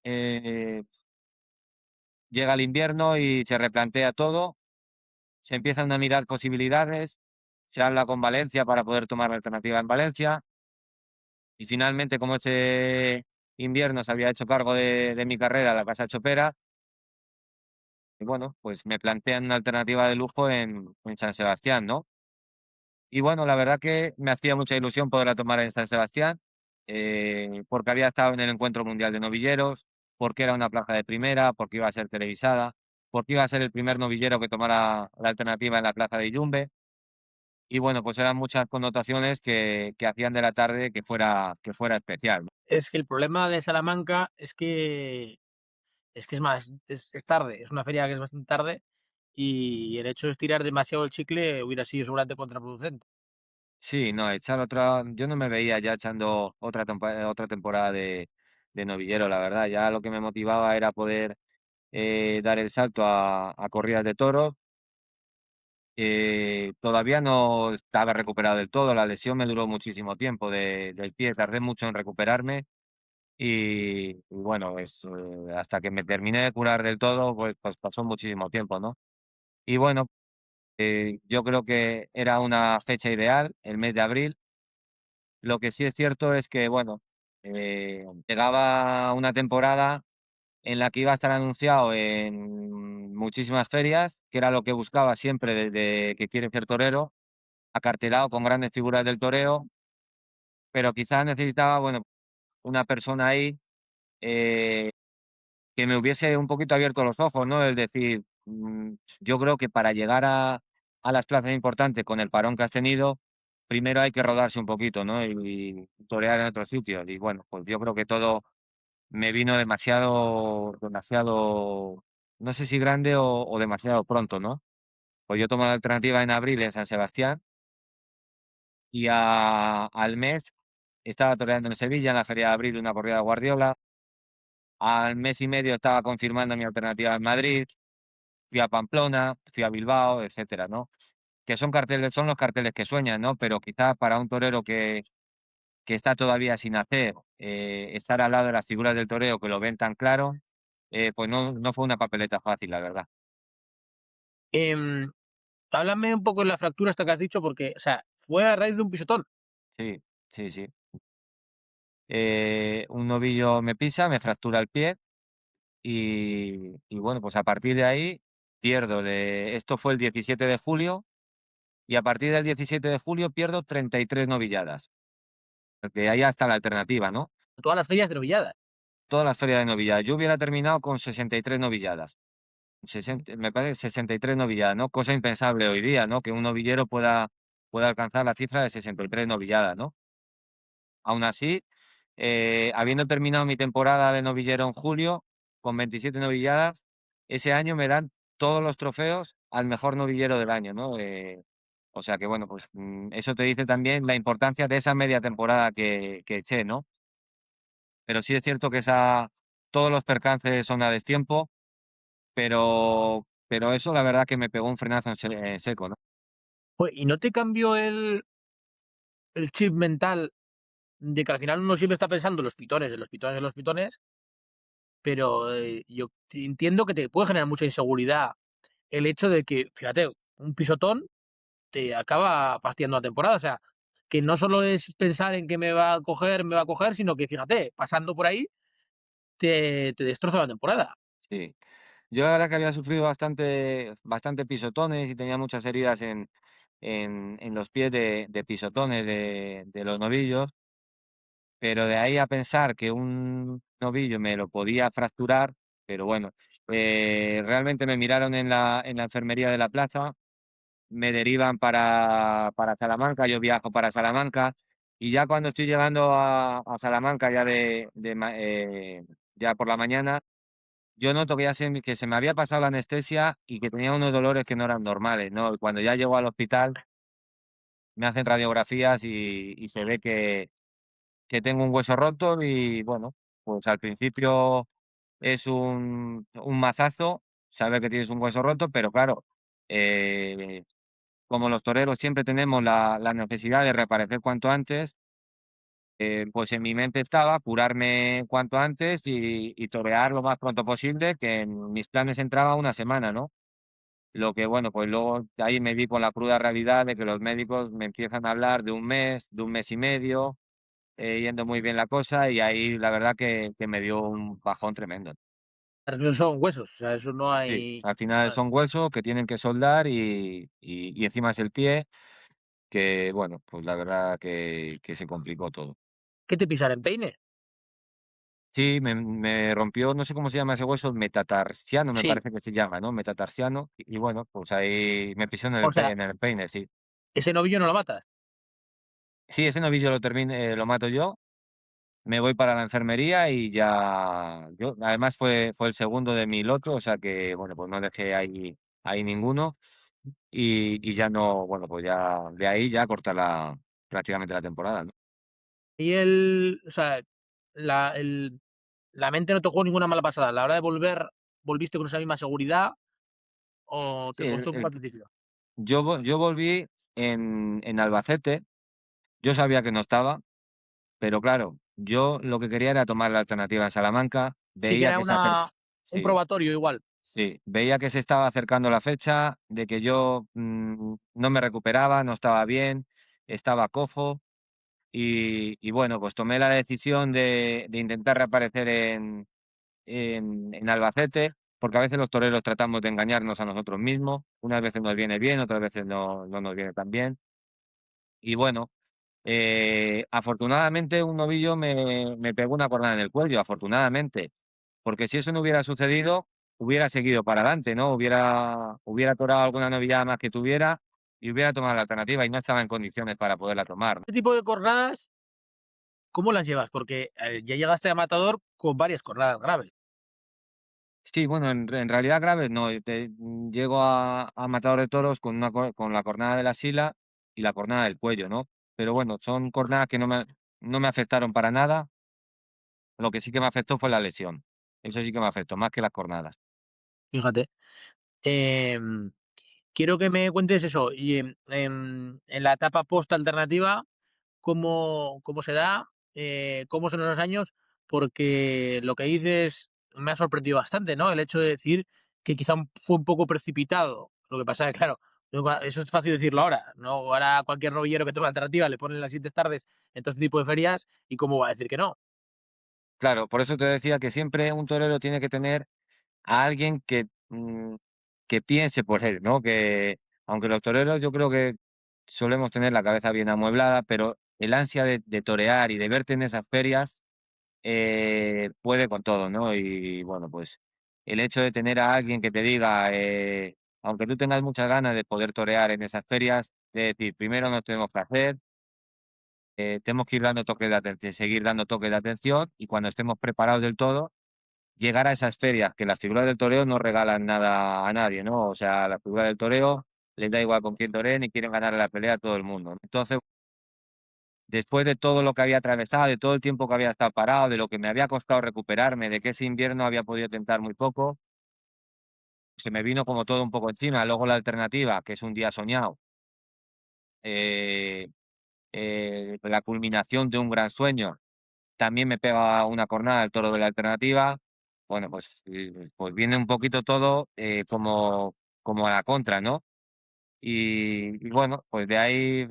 eh, llega el invierno y se replantea todo, se empiezan a mirar posibilidades, se habla con Valencia para poder tomar la alternativa en Valencia y finalmente, como ese invierno se había hecho cargo de mi carrera la casa chopera, y bueno, pues me plantean una alternativa de lujo en San Sebastián, ¿no? Y bueno, la verdad que me hacía mucha ilusión poderla tomar en San Sebastián, porque había estado en el Encuentro Mundial de Novilleros, porque era una plaza de primera, porque iba a ser televisada, porque iba a ser el primer novillero que tomara la alternativa en la plaza de Illumbe. Y bueno, pues eran muchas connotaciones que hacían de la tarde que fuera especial, ¿no? Es que el problema de Salamanca es más, es tarde, es una feria que es bastante tarde y el hecho de estirar demasiado el chicle hubiera sido seguramente contraproducente. Sí, no, echar otra, yo no me veía ya echando otra temporada de novillero, la verdad. Ya lo que me motivaba era poder dar el salto a corridas de toros. Todavía no estaba recuperado del todo, la lesión me duró muchísimo tiempo del pie, tardé mucho en recuperarme y bueno, hasta que me terminé de curar del todo, pues pasó muchísimo tiempo, ¿no? Y bueno, yo creo que era una fecha ideal, el mes de abril. Lo que sí es cierto es que, bueno, llegaba una temporada en la que iba a estar anunciado en muchísimas ferias, que era lo que buscaba siempre desde que quiere ser torero, acartelado con grandes figuras del toreo, pero quizás necesitaba, bueno, una persona ahí eh, que me hubiese un poquito abierto los ojos, ¿no? Es decir, yo creo que para llegar a las plazas importantes con el parón que has tenido, primero hay que rodarse un poquito, ¿no? Y torear en otros sitios. Y bueno, pues yo creo que todo me vino demasiado, no sé si grande o demasiado pronto, ¿no? Pues yo tomé la alternativa en abril en San Sebastián y al mes estaba toreando en Sevilla, en la Feria de Abril, una corrida de Guardiola. Al mes y medio estaba confirmando mi alternativa en Madrid. Fui a Pamplona, fui a Bilbao, etcétera, ¿no? Que son los carteles que sueñan, ¿no? Pero quizás para un torero que está todavía sin hacer, estar al lado de las figuras del toreo que lo ven tan claro, pues no fue una papeleta fácil, la verdad. Em, Háblame un poco de la fractura esta que has dicho, porque, o sea, fue a raíz de un pisotón. Sí, sí, sí. Un novillo me pisa, me fractura el pie y bueno, pues a partir de ahí pierdo esto fue el 17 de julio y a partir del 17 de julio pierdo 33 novilladas. De ahí hasta la alternativa, ¿no? Todas las ferias de novillada. Todas las ferias de novilladas. Yo hubiera terminado con 63 novilladas. Me parece 63 novilladas, ¿no? Cosa impensable hoy día, ¿no? Que un novillero pueda alcanzar la cifra de 63 novilladas, ¿no? Aún así, habiendo terminado mi temporada de novillero en julio, con 27 novilladas, ese año me dan todos los trofeos al mejor novillero del año, ¿no? O sea que, bueno, pues eso te dice también la importancia de esa media temporada que eché, ¿no? Pero sí es cierto que todos los percances son a destiempo, pero eso la verdad que me pegó un frenazo en seco, ¿no? ¿Y no te cambió el chip mental de que al final uno siempre está pensando en los pitones, en los pitones, en los pitones, pero yo entiendo que te puede generar mucha inseguridad el hecho de que, fíjate, un pisotón te acaba fastidiando la temporada. O sea, que no solo es pensar en que me va a coger, sino que fíjate, pasando por ahí te destroza la temporada. Sí. Yo la verdad que había sufrido bastante pisotones y tenía muchas heridas en los pies de pisotones de los novillos, pero de ahí a pensar que un novillo me lo podía fracturar, pero bueno, realmente me miraron en la enfermería de la plaza, me derivan para Salamanca, yo viajo para Salamanca y ya cuando estoy llegando a Salamanca ya por la mañana, yo noto que que se me había pasado la anestesia y que tenía unos dolores que no eran normales, ¿no? Y cuando ya llego al hospital, me hacen radiografías y se ve que tengo un hueso roto y bueno, pues al principio es un mazazo saber que tienes un hueso roto, pero claro, eh, como los toreros siempre tenemos la necesidad de reaparecer cuanto antes, pues en mi mente estaba curarme cuanto antes y torear lo más pronto posible, que en mis planes entraba una semana, ¿no? Lo que, bueno, pues luego ahí me vi con la cruda realidad de que los médicos me empiezan a hablar de un mes y medio, yendo muy bien la cosa y ahí la verdad que me dio un bajón tremendo. Pero son huesos, o sea, eso no Sí, hay al final más. son huesos que tienen que soldar y encima es el pie, que bueno, pues la verdad que se complicó todo. ¿Qué te pisan en peine? Sí, me rompió, no sé cómo se llama ese hueso, metatarsiano me Sí. parece que se llama, ¿no? Metatarsiano, y bueno, pues ahí me pisó O sea, en el peine, sí. ese novillo no lo matas. Sí, ese novillo lo mato yo, me voy para la enfermería y ya yo además fue el segundo de mi loto, o sea que, bueno, pues no dejé ahí ninguno y ya no, bueno, pues ya de ahí ya corta prácticamente la temporada, ¿no? Y o sea, la el la mente no te jugó ninguna mala pasada. A la hora de volver, ¿volviste con esa misma seguridad o Sí, te costó un poco al principio? yo volví en Albacete, yo sabía que no estaba, pero claro, yo lo que quería era tomar la alternativa en Salamanca, Sí que veía era que se acer un sí. probatorio igual. Sí, veía que se estaba acercando la fecha, de que yo, no me recuperaba, no estaba bien, estaba cojo y bueno, pues tomé la decisión de intentar reaparecer en Albacete, porque a veces los toreros tratamos de engañarnos a nosotros mismos, unas veces nos viene bien, otras veces no nos viene tan bien. Y bueno, afortunadamente un novillo me pegó una cornada en el cuello, afortunadamente, porque si eso no hubiera sucedido, hubiera seguido para adelante, ¿no? Hubiera torado alguna novillada más que tuviera y hubiera tomado la alternativa y no estaba en condiciones para poderla tomar, ¿no? Este tipo de cornadas, ¿cómo las llevas? Porque, ya llegaste a matador con varias cornadas graves. Sí, bueno, en realidad graves no, llego a matador de toros con la cornada de la sila y la cornada del cuello, ¿no? Pero bueno, son cornadas que no me afectaron para nada, lo que sí que me afectó fue la lesión. Eso sí que me afectó, más que las cornadas. Fíjate. Em, quiero que me cuentes eso, y en la etapa post alternativa, cómo se da, cómo son esos años, porque lo que dices me ha sorprendido bastante, ¿no? El hecho de decir que quizá fue un poco precipitado. Lo que pasa es que, claro, eso es fácil decirlo ahora, ¿no? Ahora cualquier novillero que toma alternativa le ponen las 7 tardes en todo este tipo de ferias y cómo va a decir que no. Claro, por eso te decía que siempre un torero tiene que tener a alguien que piense por él, ¿no? Que aunque los toreros yo creo que solemos tener la cabeza bien amueblada, pero el ansia de torear y de verte en esas ferias puede con todo, ¿no? Y bueno, pues el hecho de tener a alguien que te diga, aunque tú tengas muchas ganas de poder torear en esas ferias, de decir, primero nos tenemos que hacer, tenemos que ir dando toques de atención, seguir dando toques de atención y cuando estemos preparados del todo, llegar a esas ferias, que las figuras del toreo no regalan nada a nadie, ¿no? O sea, las figuras del toreo les da igual con quién toreen y quieren ganar la pelea a todo el mundo, ¿no? Entonces, después de todo lo que había atravesado, de todo el tiempo que había estado parado, de lo que me había costado recuperarme, de que ese invierno había podido tentar muy poco, se me vino como todo un poco encima. Luego la alternativa, que es un día soñado, eh, la culminación de un gran sueño, también me pega una cornada el toro de la alternativa. Bueno, pues viene un poquito todo como a la contra, ¿no? Y bueno, pues de ahí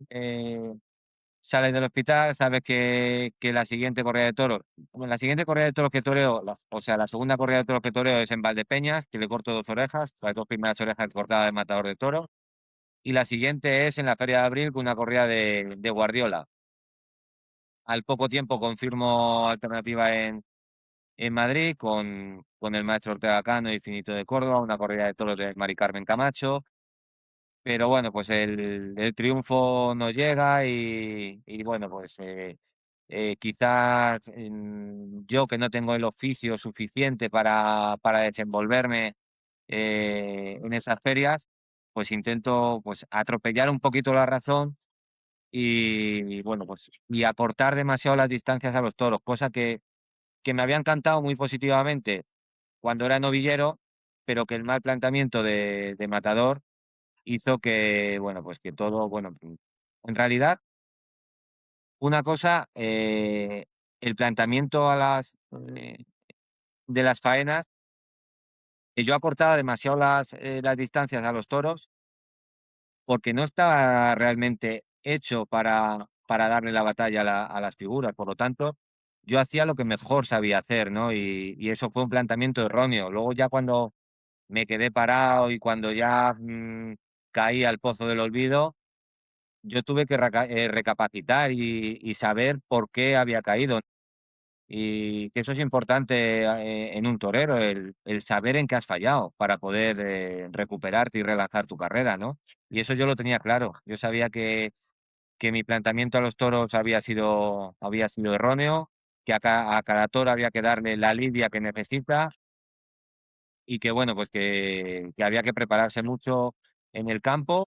eh, sales del hospital, sabes que la siguiente corrida de toros, bueno, la siguiente corrida de toros que toreo, o sea, la segunda corrida de toros que toreo es en Valdepeñas, que le corto 2 orejas, las 2 primeras orejas cortadas de matador de toros, y la siguiente es en la Feria de Abril con una corrida de Guardiola. Al poco tiempo confirmo alternativa en Madrid con el maestro Ortega Cano y Finito de Córdoba, una corrida de toros de Mari Carmen Camacho. Pero bueno, pues el triunfo no llega y bueno, pues quizás yo que no tengo el oficio suficiente para desenvolverme en esas ferias, pues intento pues atropellar un poquito la razón y bueno, pues y acortar demasiado las distancias a los toros, cosa que me había encantado muy positivamente cuando era novillero, pero que el mal planteamiento de matador hizo que, bueno, pues que todo, bueno, en realidad, una cosa, el planteamiento de las faenas, que yo acortaba demasiado las distancias a los toros, porque no estaba realmente hecho para darle la batalla a las figuras. Por lo tanto, yo hacía lo que mejor sabía hacer, ¿no? Y eso fue un planteamiento erróneo. Luego ya cuando me quedé parado y cuando ya caí al pozo del olvido, yo tuve que recapacitar y saber por qué había caído. Y que eso es importante en un torero, el saber en qué has fallado para poder recuperarte y relanzar tu carrera, ¿no? Y eso yo lo tenía claro. Yo sabía que mi planteamiento a los toros había sido erróneo, que a cada toro había que darle la lidia que necesita y que, bueno, pues que había que prepararse mucho en el campo,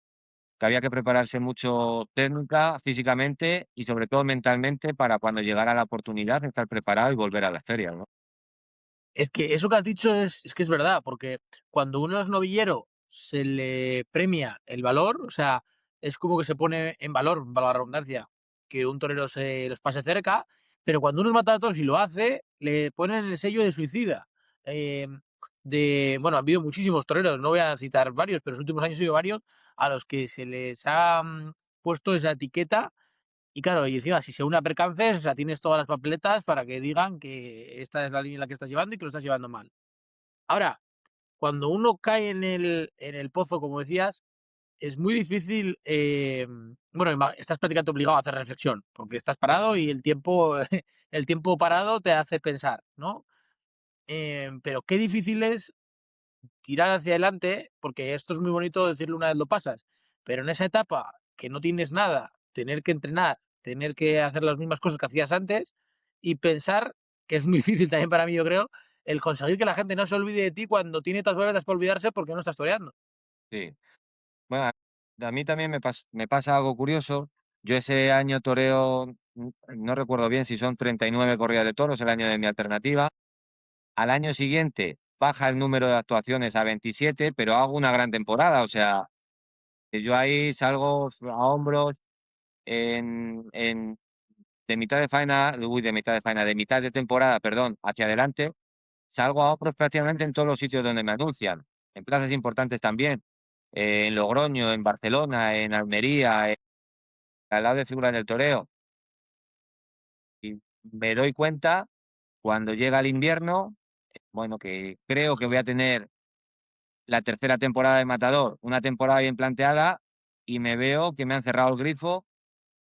que había que prepararse mucho técnica, físicamente y sobre todo mentalmente para cuando llegara la oportunidad estar preparado y volver a las ferias, ¿no? Es que eso que has dicho es que es verdad, porque cuando uno es novillero se le premia el valor, o sea, es como que se pone en valor, para la redundancia, que un torero se los pase cerca, pero cuando uno es matador y lo hace, le ponen el sello de suicida. Eh, bueno, han habido muchísimos toreros, no voy a citar varios, pero en los últimos años ha habido varios a los que se les ha puesto esa etiqueta y claro, y encima, si se une a percances, o sea, tienes todas las papeletas para que digan que esta es la línea en la que estás llevando y que lo estás llevando mal. Ahora, cuando uno cae en el pozo, como decías, es muy difícil. Bueno, estás prácticamente obligado a hacer reflexión, porque estás parado y el tiempo, el tiempo parado te hace pensar, ¿no? Pero qué difícil es tirar hacia adelante, porque esto es muy bonito decirlo una vez lo pasas, pero en esa etapa que no tienes nada, tener que entrenar, tener que hacer las mismas cosas que hacías antes y pensar, que es muy difícil también para mí, yo creo, el conseguir que la gente no se olvide de ti cuando tiene otras vueltas para olvidarse porque no estás toreando. Sí. Bueno, a mí también me pasa algo curioso. Yo ese año toreo, no recuerdo bien si son 39 corridas de toros, el año de mi alternativa. Al año siguiente baja el número de actuaciones a 27, pero hago una gran temporada. O sea, que yo ahí salgo a hombros de mitad de faena, de mitad de faena, de mitad de temporada, perdón, hacia adelante, salgo a hombros prácticamente en todos los sitios donde me anuncian, en plazas importantes también, en Logroño, en Barcelona, en Almería, al lado de figuras del toreo. Y me doy cuenta cuando llega el invierno, bueno, que creo que voy a tener la tercera temporada de Matador, una temporada bien planteada, y me veo que me han cerrado el grifo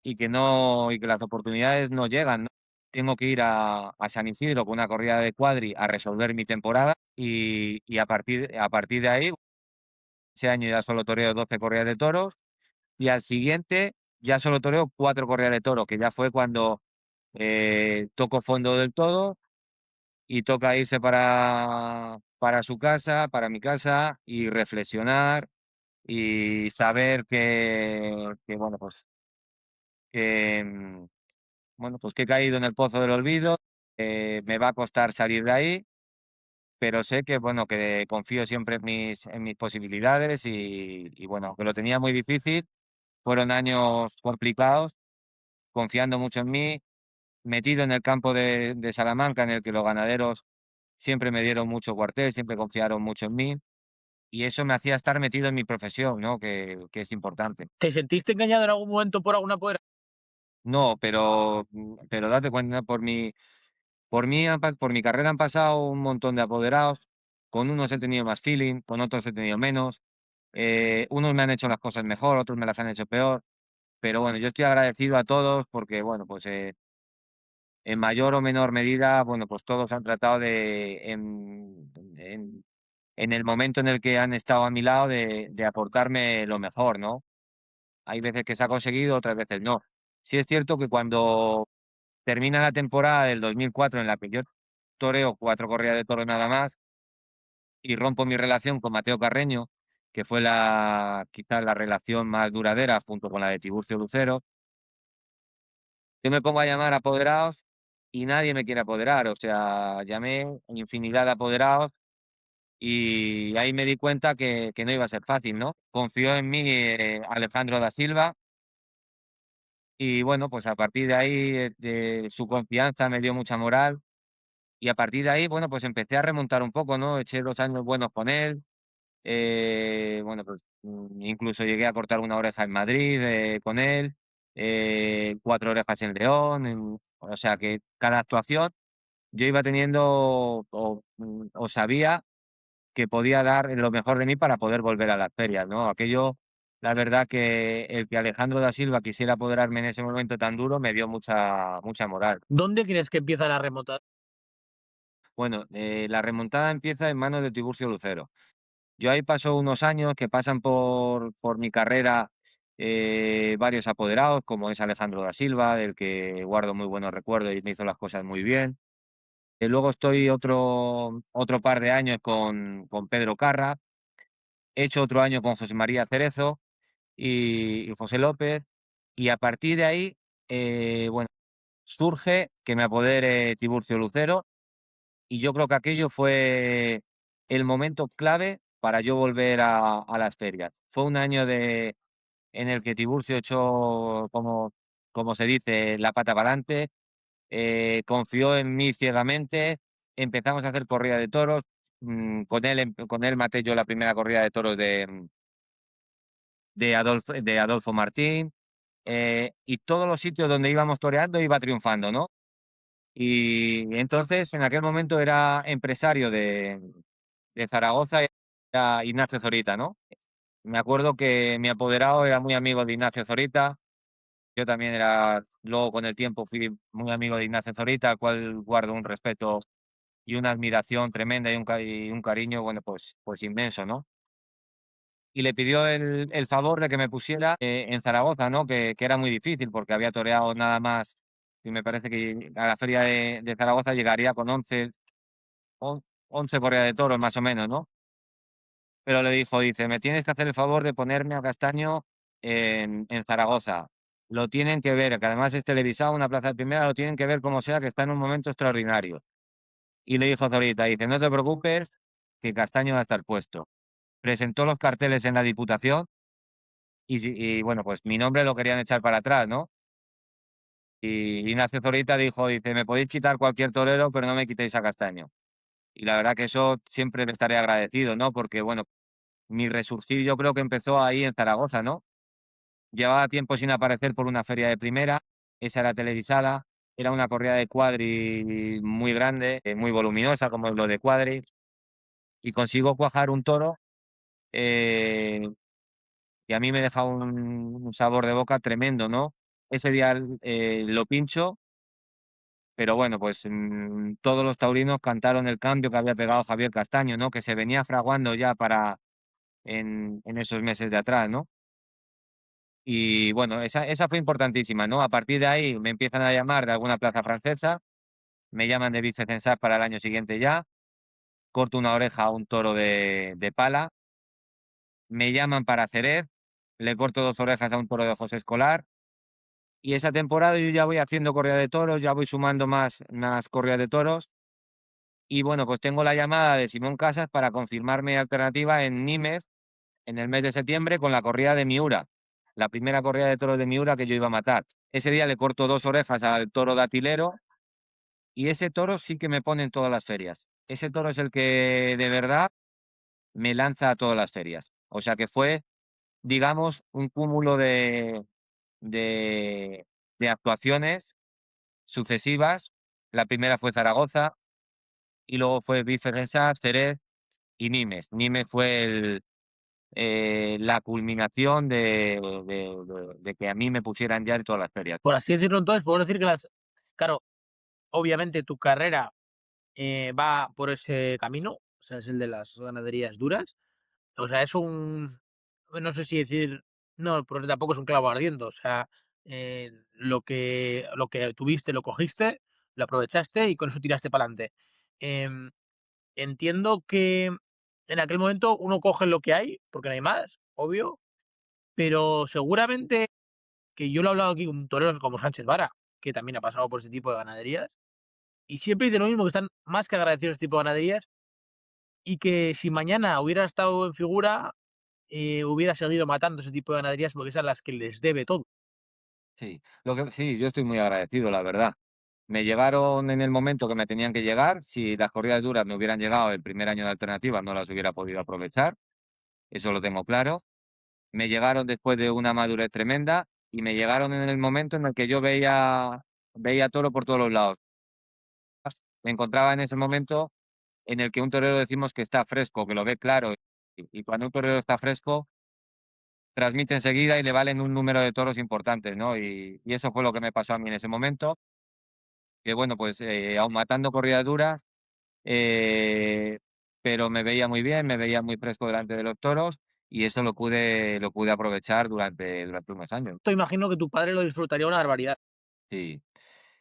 y que las oportunidades no llegan, ¿no? Tengo que ir a San Isidro con una corrida de cuadri a resolver mi temporada y a partir de ahí, ese año ya solo toreo 12 corridas de toros y al siguiente ya solo toreo 4 corridas de toros, que ya fue cuando toco fondo del todo y toca irse para su casa, para mi casa y reflexionar y saber que bueno, pues que, bueno, pues que he caído en el pozo del olvido, me va a costar salir de ahí, pero sé que, bueno, que confío siempre en mis posibilidades y bueno, que lo tenía muy difícil, fueron años complicados, confiando mucho en mí, metido en el campo de Salamanca, en el que los ganaderos siempre me dieron mucho cuartel, siempre confiaron mucho en mí y eso me hacía estar metido en mi profesión, ¿no? Que es importante. ¿Te sentiste engañado en algún momento por alguna apoderado? No, pero date cuenta, por mi carrera han pasado un montón de apoderados, con unos he tenido más feeling, con otros he tenido menos, unos me han hecho las cosas mejor, otros me las han hecho peor, pero bueno, yo estoy agradecido a todos porque, bueno, pues en mayor o menor medida, bueno, pues todos han tratado en el momento en el que han estado a mi lado, de aportarme lo mejor, ¿no? Hay veces que se ha conseguido, otras veces no. Sí es cierto que cuando termina la temporada del 2004 en la que yo toreo 4 corridas de toros nada más y rompo mi relación con Mateo Carreño, que fue quizás la relación más duradera junto con la de Tiburcio Lucero, yo me pongo a llamar a apoderados y nadie me quiere apoderar. O sea, llamé infinidad de apoderados y ahí me di cuenta que no iba a ser fácil, ¿no? Confió en mí Alejandro da Silva y bueno, pues a partir de ahí, de su confianza me dio mucha moral y a partir de ahí, bueno, pues empecé a remontar un poco, ¿no? Eché 2 años buenos con él, bueno, pues incluso llegué a cortar una oreja en Madrid con él, 4 orejas en León, o sea que cada actuación yo iba teniendo o sabía que podía dar lo mejor de mí para poder volver a las ferias, ¿no? Aquello, la verdad que el que Alejandro da Silva quisiera apoderarme en ese momento tan duro me dio mucha moral. ¿Dónde crees que empieza la remontada? Bueno, la remontada empieza en manos de Tiburcio Lucero. Yo ahí paso unos años que pasan por mi carrera varios apoderados, como es Alejandro da Silva, del que guardo muy buenos recuerdos y me hizo las cosas muy bien. Luego estoy otro par de años con Pedro Carra, he hecho otro año con José María Cerezo y José López, y a partir de ahí, bueno, surge que me apodere Tiburcio Lucero, y yo creo que aquello fue el momento clave para yo volver a las ferias. Fue un año en el que Tiburcio echó, como se dice, la pata para adelante, confió en mí ciegamente, empezamos a hacer corrida de toros, con él maté yo la primera corrida de toros de Adolfo Martín, y todos los sitios donde íbamos toreando iba triunfando, ¿no? Y entonces en aquel momento era empresario de Zaragoza, era Ignacio Zorita, ¿no? Me acuerdo que mi apoderado era muy amigo de Ignacio Zorita, yo también luego con el tiempo fui muy amigo de Ignacio Zorita, al cual guardo un respeto y una admiración tremenda y un cariño, bueno, pues inmenso, ¿no? Y le pidió el favor de que me pusiera en Zaragoza, ¿no? Que era muy difícil porque había toreado nada más, y me parece que a la feria de Zaragoza llegaría con 11 corridas de toros más o menos, ¿no? Pero le dice, me tienes que hacer el favor de ponerme a Castaño en Zaragoza. Lo tienen que ver, que además es televisado, una plaza de primera, lo tienen que ver como sea, que está en un momento extraordinario. Y le dijo Zorita, dice, no te preocupes, que Castaño va a estar puesto. Presentó los carteles en la Diputación y bueno, pues mi nombre lo querían echar para atrás, ¿no? Y Ignacio Zorita dice, me podéis quitar cualquier torero, pero no me quitéis a Castaño. Y la verdad que eso siempre le estaré agradecido, ¿no? Porque, bueno, mi resurgir yo creo que empezó ahí en Zaragoza, ¿no? Llevaba tiempo sin aparecer por una feria de primera, esa era televisada, era una corrida de cuadri muy grande, muy voluminosa como lo de cuadri, y consigo cuajar un toro eh, y a mí me deja un sabor de boca tremendo, ¿no? Ese día lo pincho, pero bueno, pues todos los taurinos cantaron el cambio que había pegado Javier Castaño, ¿no? Que se venía fraguando ya en esos meses de atrás, ¿no? Y bueno, esa fue importantísima, ¿no? A partir de ahí me empiezan a llamar de alguna plaza francesa, me llaman de vicecensar para el año siguiente ya, corto una oreja a un toro de pala, me llaman para Jerez, le corto 2 orejas a un toro de José Escolar, y esa temporada yo ya voy haciendo corrida de toros, ya voy sumando más corridas de toros, y bueno, pues tengo la llamada de Simón Casas para confirmar mi alternativa en Nimes en el mes de septiembre con la corrida de Miura, la primera corrida de toros de Miura que yo iba a matar. Ese día le corto 2 orejas al toro datilero y ese toro sí que me pone en todas las ferias. Ese toro es el que de verdad me lanza a todas las ferias. O sea que fue, digamos, un cúmulo de, de actuaciones sucesivas. La primera fue Zaragoza y luego fue viceversa, Jerez y Nimes. Nimes fue la culminación de que a mí me pusieran ya en todas las ferias. Por así decirlo, entonces, podemos decir que claro, obviamente tu carrera va por ese camino, o sea, es el de las ganaderías duras. O sea, es no sé si decir, no, porque tampoco es un clavo ardiendo. O sea, lo que tuviste, lo cogiste, lo aprovechaste y con eso tiraste para adelante. Entiendo que en aquel momento uno coge lo que hay, porque no hay más, obvio, pero seguramente que yo lo he hablado aquí con toreros como Sánchez Vara, que también ha pasado por este tipo de ganaderías, y siempre dice lo mismo, que están más que agradecidos a este tipo de ganaderías, y que si mañana hubiera estado en figura, hubiera seguido matando ese tipo de ganaderías porque es a las que les debe todo. Sí, sí, yo estoy muy agradecido, la verdad. Me llegaron en el momento que me tenían que llegar. Si las corridas duras me hubieran llegado el primer año de alternativa, no las hubiera podido aprovechar. Eso lo tengo claro. Me llegaron después de una madurez tremenda y me llegaron en el momento en el que yo veía toro por todos los lados. Me encontraba en ese momento en el que un torero decimos que está fresco, que lo ve claro. Y cuando un torero está fresco, transmite enseguida y le valen un número de toros importantes, ¿no? Y eso fue lo que me pasó a mí en ese momento. Que bueno, pues aun matando corridas duras, eh, pero me veía muy bien, me veía muy fresco delante de los toros y eso lo pude aprovechar durante unos años. Te imagino que tu padre lo disfrutaría una barbaridad. Sí,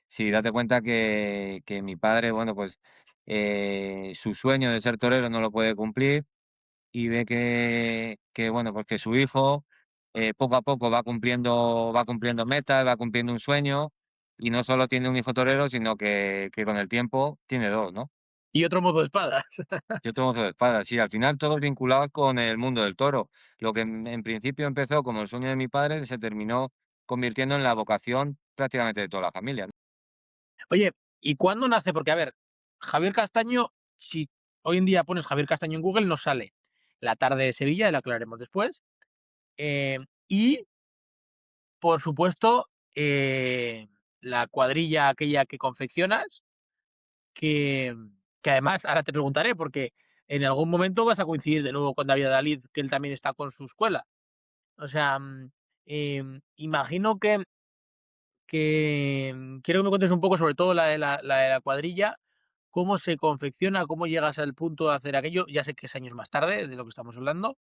sí, date cuenta que mi padre, bueno, pues su sueño de ser torero no lo puede cumplir y ve que bueno, pues que su hijo poco a poco va cumpliendo metas, va cumpliendo un sueño y no solo tiene un hijo torero, sino que con el tiempo tiene dos, ¿no? Y otro modo de espadas. Y otro mozo de espada, sí, al final todos vinculados con el mundo del toro. Lo que en principio empezó como el sueño de mi padre se terminó convirtiendo en la vocación prácticamente de toda la familia, ¿no? Oye, ¿y cuándo nace? Porque, a ver, Javier Castaño, si hoy en día pones Javier Castaño en Google, nos sale La tarde de Sevilla, la aclararemos después. Y, por supuesto, la cuadrilla aquella que confeccionas, que, que además, ahora te preguntaré, porque en algún momento vas a coincidir de nuevo con David Dalid, que él también está con su escuela. O sea, imagino que quiero que me cuentes un poco sobre todo la de la cuadrilla, cómo se confecciona, cómo llegas al punto de hacer aquello. Ya sé que es años más tarde de lo que estamos hablando,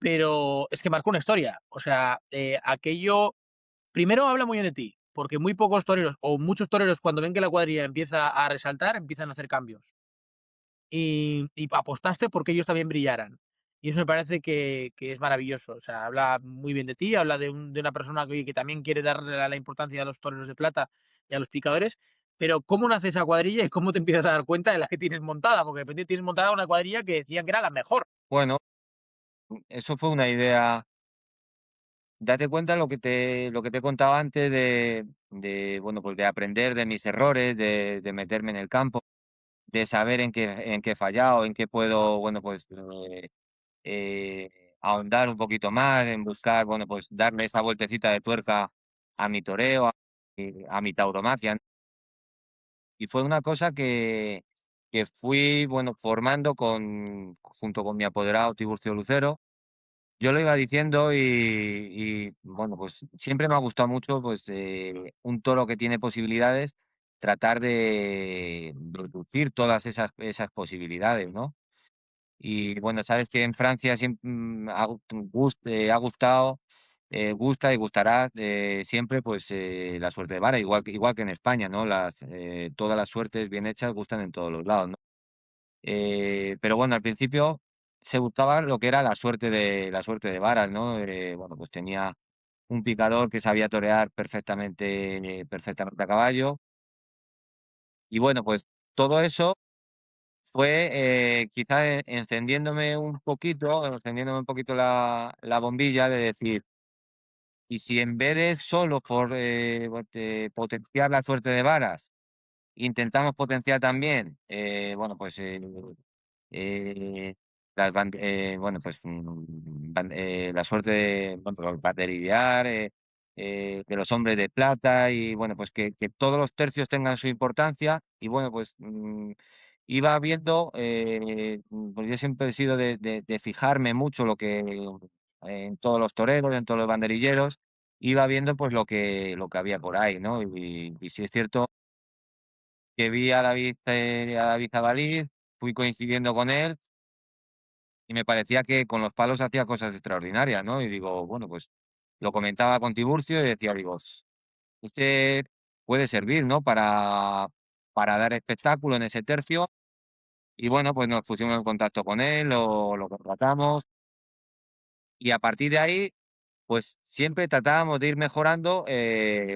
pero es que marcó una historia. O sea, aquello primero habla muy bien de ti, porque muy pocos toreros o muchos toreros cuando ven que la cuadrilla empieza a resaltar, empiezan a hacer cambios. Y apostaste porque ellos también brillaran. Y eso me parece que es maravilloso. O sea, habla muy bien de ti, habla de una persona que también quiere darle la importancia a los toreros de plata y a los picadores. Pero ¿cómo nace esa cuadrilla y cómo te empiezas a dar cuenta de la que tienes montada? Porque de repente tienes montada una cuadrilla que decían que era la mejor. Bueno, eso fue una idea. Date cuenta lo que te he contado antes bueno, pues de aprender de mis errores, de meterme en el campo, de saber en qué he fallado, en qué puedo, bueno, pues eh, ahondar un poquito más, en buscar, bueno, pues darle esa vueltecita de tuerca a mi toreo, a mi tauromaquia. Y fue una cosa que fui, bueno, formando junto con mi apoderado Tiburcio Lucero. Yo lo iba diciendo bueno, pues siempre me ha gustado mucho, pues un toro que tiene posibilidades, tratar de reducir todas esas posibilidades, ¿no? Y bueno, sabes que en Francia siempre ha gustado, gusta y gustará siempre pues la suerte de vara, igual que en España, ¿no? Todas las suertes bien hechas gustan en todos los lados, ¿no? Pero bueno, al principio se buscaba lo que era la suerte de varas, ¿no? Bueno, pues tenía un picador que sabía torear perfectamente a caballo. Y bueno, pues todo eso fue quizás encendiéndome un poquito la bombilla de decir, y si en vez de solo potenciar la suerte de varas, intentamos potenciar también, bueno, pues eh, bueno, pues la suerte de, bueno, banderillear, de los hombres de plata y bueno, pues que todos los tercios tengan su importancia y bueno, pues iba viendo, pues yo siempre he sido de fijarme mucho lo que en todos los toreros, en todos los banderilleros, iba viendo pues lo que había por ahí, ¿no? Y sí es cierto que vi a David Zabalí, fui coincidiendo con él y me parecía que con los palos hacía cosas extraordinarias, ¿no? Y digo, bueno, pues lo comentaba con Tiburcio y decía, digo, este puede servir, ¿no? Para dar espectáculo en ese tercio. Y bueno, pues nos pusimos en contacto con él, lo contratamos y a partir de ahí, pues siempre tratábamos de ir mejorando,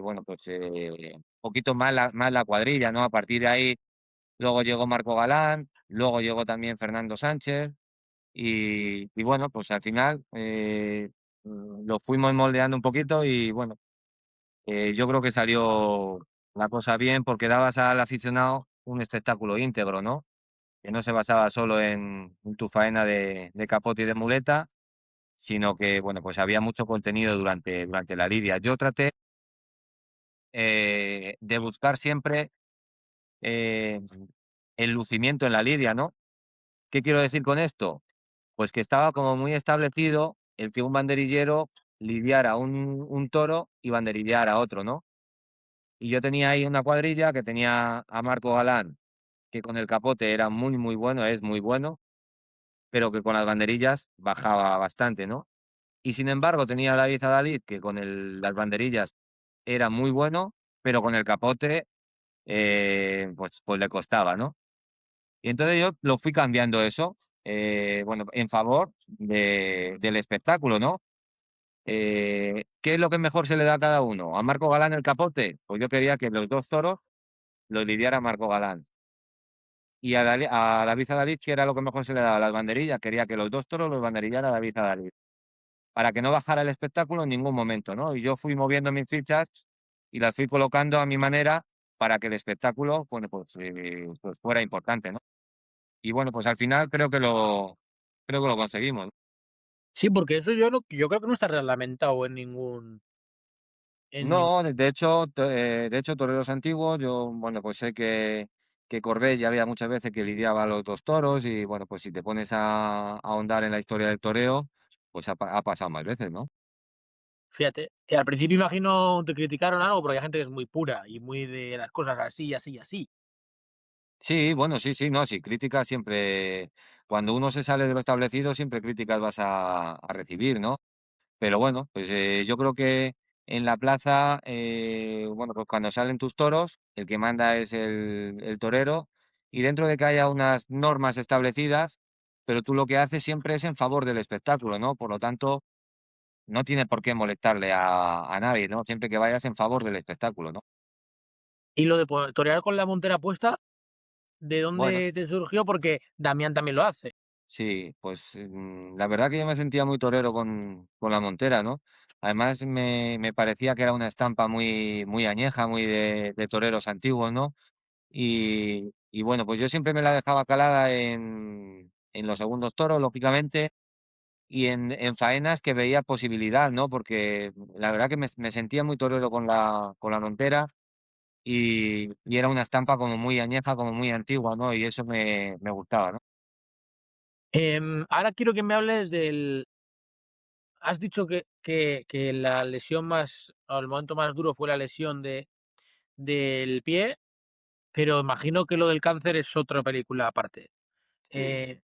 bueno, pues un poquito más la cuadrilla, ¿no? A partir de ahí, luego llegó Marco Galán, luego llegó también Fernando Sánchez. Y bueno, pues al final, lo fuimos moldeando un poquito y bueno, yo creo que salió la cosa bien porque dabas al aficionado un espectáculo íntegro, ¿no? Que no se basaba solo en tu faena de capote y de muleta, sino que, bueno, pues había mucho contenido durante la lidia. Yo traté, de buscar siempre, eh, el lucimiento en la lidia, ¿no? ¿Qué quiero decir con esto? Pues que estaba como muy establecido el que un banderillero lidiara un toro y banderillara otro, ¿no? Y yo tenía ahí una cuadrilla que tenía a Marco Galán, que con el capote era muy, muy bueno, es muy bueno, pero que con las banderillas bajaba bastante, ¿no? Y sin embargo tenía a David Adalid, que con las banderillas era muy bueno, pero con el capote, pues le costaba, ¿no? Y entonces yo lo fui cambiando eso, bueno, en favor del espectáculo, ¿no? ¿Qué es lo que mejor se le da a cada uno? ¿A Marco Galán el capote? Pues yo quería que los dos toros los lidiara Marco Galán. Y a David Adalid, ¿qué era lo que mejor se le daba? Las banderillas. Quería que los dos toros los banderillara David Adalid. Para que no bajara el espectáculo en ningún momento, ¿no? Y yo fui moviendo mis fichas y las fui colocando a mi manera para que el espectáculo, bueno, pues fuera importante, ¿no? Y bueno, pues al final creo que lo conseguimos, ¿no? Sí, porque eso yo creo que no está reglamentado en No, de hecho, toreros antiguos, yo, bueno, pues sé que Corbet ya había muchas veces que lidiaba a los dos toros y, bueno, pues si te pones a ahondar en la historia del toreo, pues ha pasado más veces, ¿no? fíjate, que al principio imagino te criticaron algo, porque hay gente que es muy pura y muy de las cosas así, así, así. Sí, bueno, sí, sí, no, sí, críticas siempre, cuando uno se sale de lo establecido, siempre críticas vas a recibir, ¿no? Pero bueno, pues yo creo que en la plaza, bueno, pues cuando salen tus toros, el que manda es el torero, y dentro de que haya unas normas establecidas, pero tú lo que haces siempre es en favor del espectáculo, ¿no? Por lo tanto, no tiene por qué molestarle a nadie, ¿no? Siempre que vayas en favor del espectáculo, ¿no? Y lo de torear con la montera puesta, ¿de Bueno, dónde te surgió? Porque Damián también lo hace. sí, pues la verdad que yo me sentía muy torero con la montera, ¿no? Además me parecía que era una estampa muy, muy añeja, muy de toreros antiguos, ¿no? Y bueno, pues yo siempre me la dejaba calada en los segundos toros, lógicamente, y en faenas que veía posibilidad, ¿no? Porque la verdad que me sentía muy torero con la montera y era una estampa como muy añeja, como muy antigua, ¿no? Y eso me gustaba, ¿no? Ahora quiero que me hables del. Has dicho que la lesión más, o el momento más duro fue la lesión del pie, pero imagino que lo del cáncer es otra película aparte. Sí, Eh,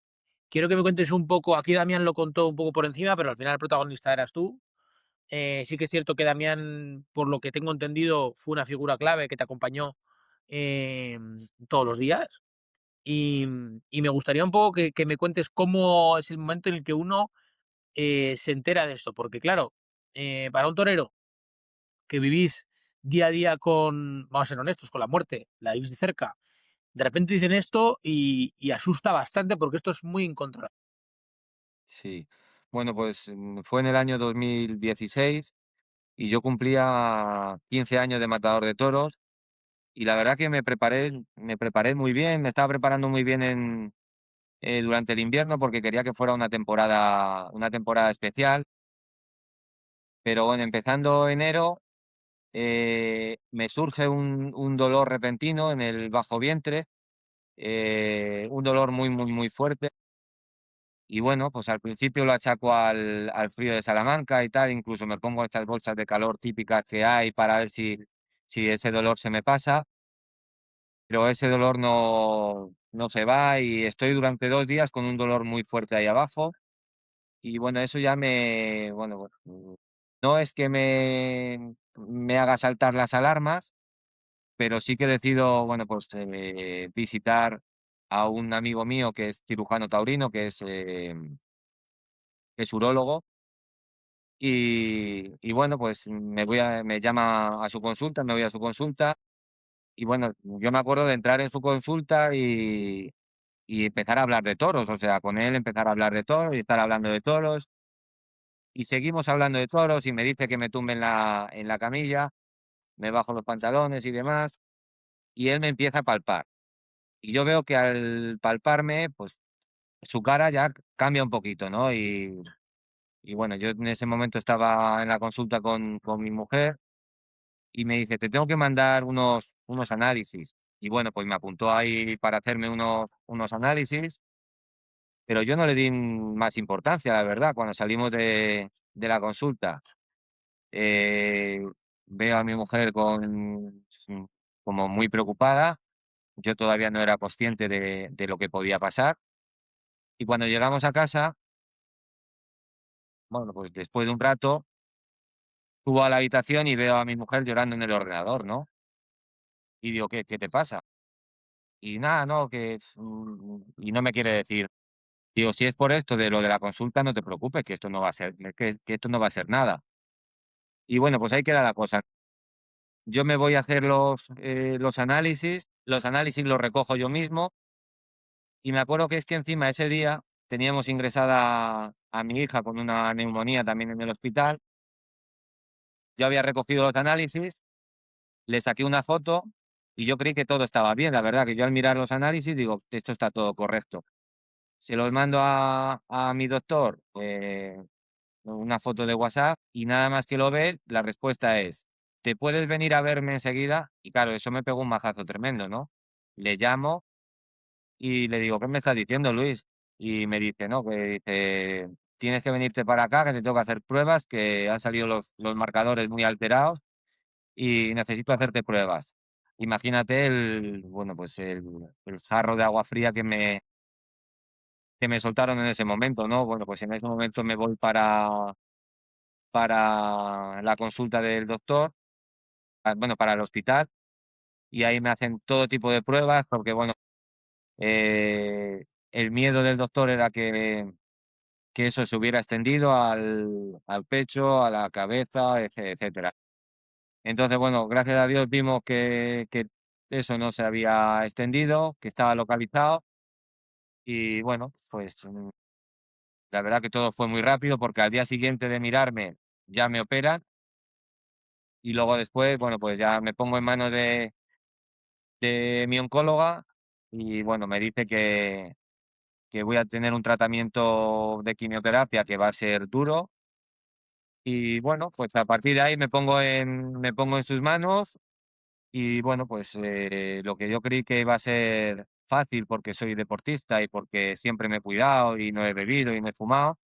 Quiero que me cuentes un poco, aquí Damián lo contó un poco por encima, pero al final el protagonista eras tú. Sí que es cierto que Damián, por lo que tengo entendido, fue una figura clave que te acompañó todos los días. Y me gustaría un poco que me cuentes cómo es el momento en el que uno se entera de esto, porque claro, para un torero que vivís día a día con, vamos a ser honestos, con la muerte, la vivís de cerca, de repente dicen esto y asusta bastante porque esto es muy incontrolable. sí. Bueno, pues fue en el año 2016 y yo cumplía 15 años de matador de toros y la verdad que me preparé muy bien, me estaba preparando muy bien durante el invierno porque quería que fuera una temporada especial. Pero bueno, empezando enero, me surge un dolor repentino en el bajo vientre, un dolor muy, muy, muy fuerte. Y bueno, pues al principio lo achaco al frío de Salamanca y tal, incluso me pongo estas bolsas de calor típicas que hay para ver si ese dolor se me pasa, pero ese dolor no se va y estoy durante 2 días con un dolor muy fuerte ahí abajo. Y bueno, eso ya bueno, no es que me haga saltar las alarmas, pero sí que decido, bueno, pues visitar a un amigo mío que es cirujano taurino, que es urólogo. Y bueno, pues me llama a su consulta, me voy a su consulta. Y bueno, yo me acuerdo de entrar en su consulta y empezar a hablar de toros, o sea, con él empezar a hablar de toros y estar hablando de toros. Y seguimos hablando de toros y me dice que me tumbe en la camilla, me bajo los pantalones y demás, y él me empieza a palpar. Y yo veo que al palparme, pues su cara ya cambia un poquito, ¿no? Y bueno, yo en ese momento estaba en la consulta con mi mujer y me dice, te tengo que mandar unos análisis. Y bueno, pues me apuntó ahí para hacerme unos análisis, pero yo no le di más importancia, la verdad, cuando salimos de la consulta. Eh, Veo a mi mujer como muy preocupada. Yo todavía no era consciente de lo que podía pasar. Y cuando llegamos a casa, bueno, pues después de un rato, subo a la habitación y veo a mi mujer llorando en el ordenador, ¿no? Y digo, ¿qué te pasa? Y nada, no, y no me quiere decir. Digo, si es por esto de lo de la consulta, no te preocupes, que esto no va a ser, que esto no va a ser nada. Y bueno, pues ahí queda la cosa. Yo me voy a hacer los análisis los recojo yo mismo. Y me acuerdo que es que encima ese día teníamos ingresada a mi hija con una neumonía también en el hospital. Yo había recogido los análisis, le saqué una foto y yo creí que todo estaba bien. La verdad que yo al mirar los análisis digo, esto está todo correcto. Se los mando a mi doctor, una foto de WhatsApp y nada más que lo ve, la respuesta es, ¿te puedes venir a verme enseguida? Y claro, eso me pegó un mazazo tremendo, ¿no? Le llamo y le digo, ¿qué me estás diciendo, Luis? Y me dice, no, que dice, tienes que venirte para acá, que te tengo que hacer pruebas, que han salido los marcadores muy alterados y necesito hacerte pruebas. Imagínate bueno, pues el jarro de agua fría que me soltaron en ese momento, ¿no? Bueno, pues en ese momento me voy para la consulta del doctor, bueno, para el hospital, y ahí me hacen todo tipo de pruebas, porque bueno, el miedo del doctor era que eso se hubiera extendido al pecho, a la cabeza, etcétera. Entonces, bueno, gracias a Dios vimos que eso no se había extendido, que estaba localizado y bueno, pues la verdad que todo fue muy rápido porque al día siguiente de mirarme ya me operan y luego después, bueno, pues ya me pongo en manos de mi oncóloga y bueno, me dice que voy a tener un tratamiento de quimioterapia que va a ser duro. Y bueno, pues a partir de ahí me pongo en sus manos y bueno, pues lo que yo creí que iba a ser fácil porque soy deportista y porque siempre me he cuidado y no he bebido y no he fumado,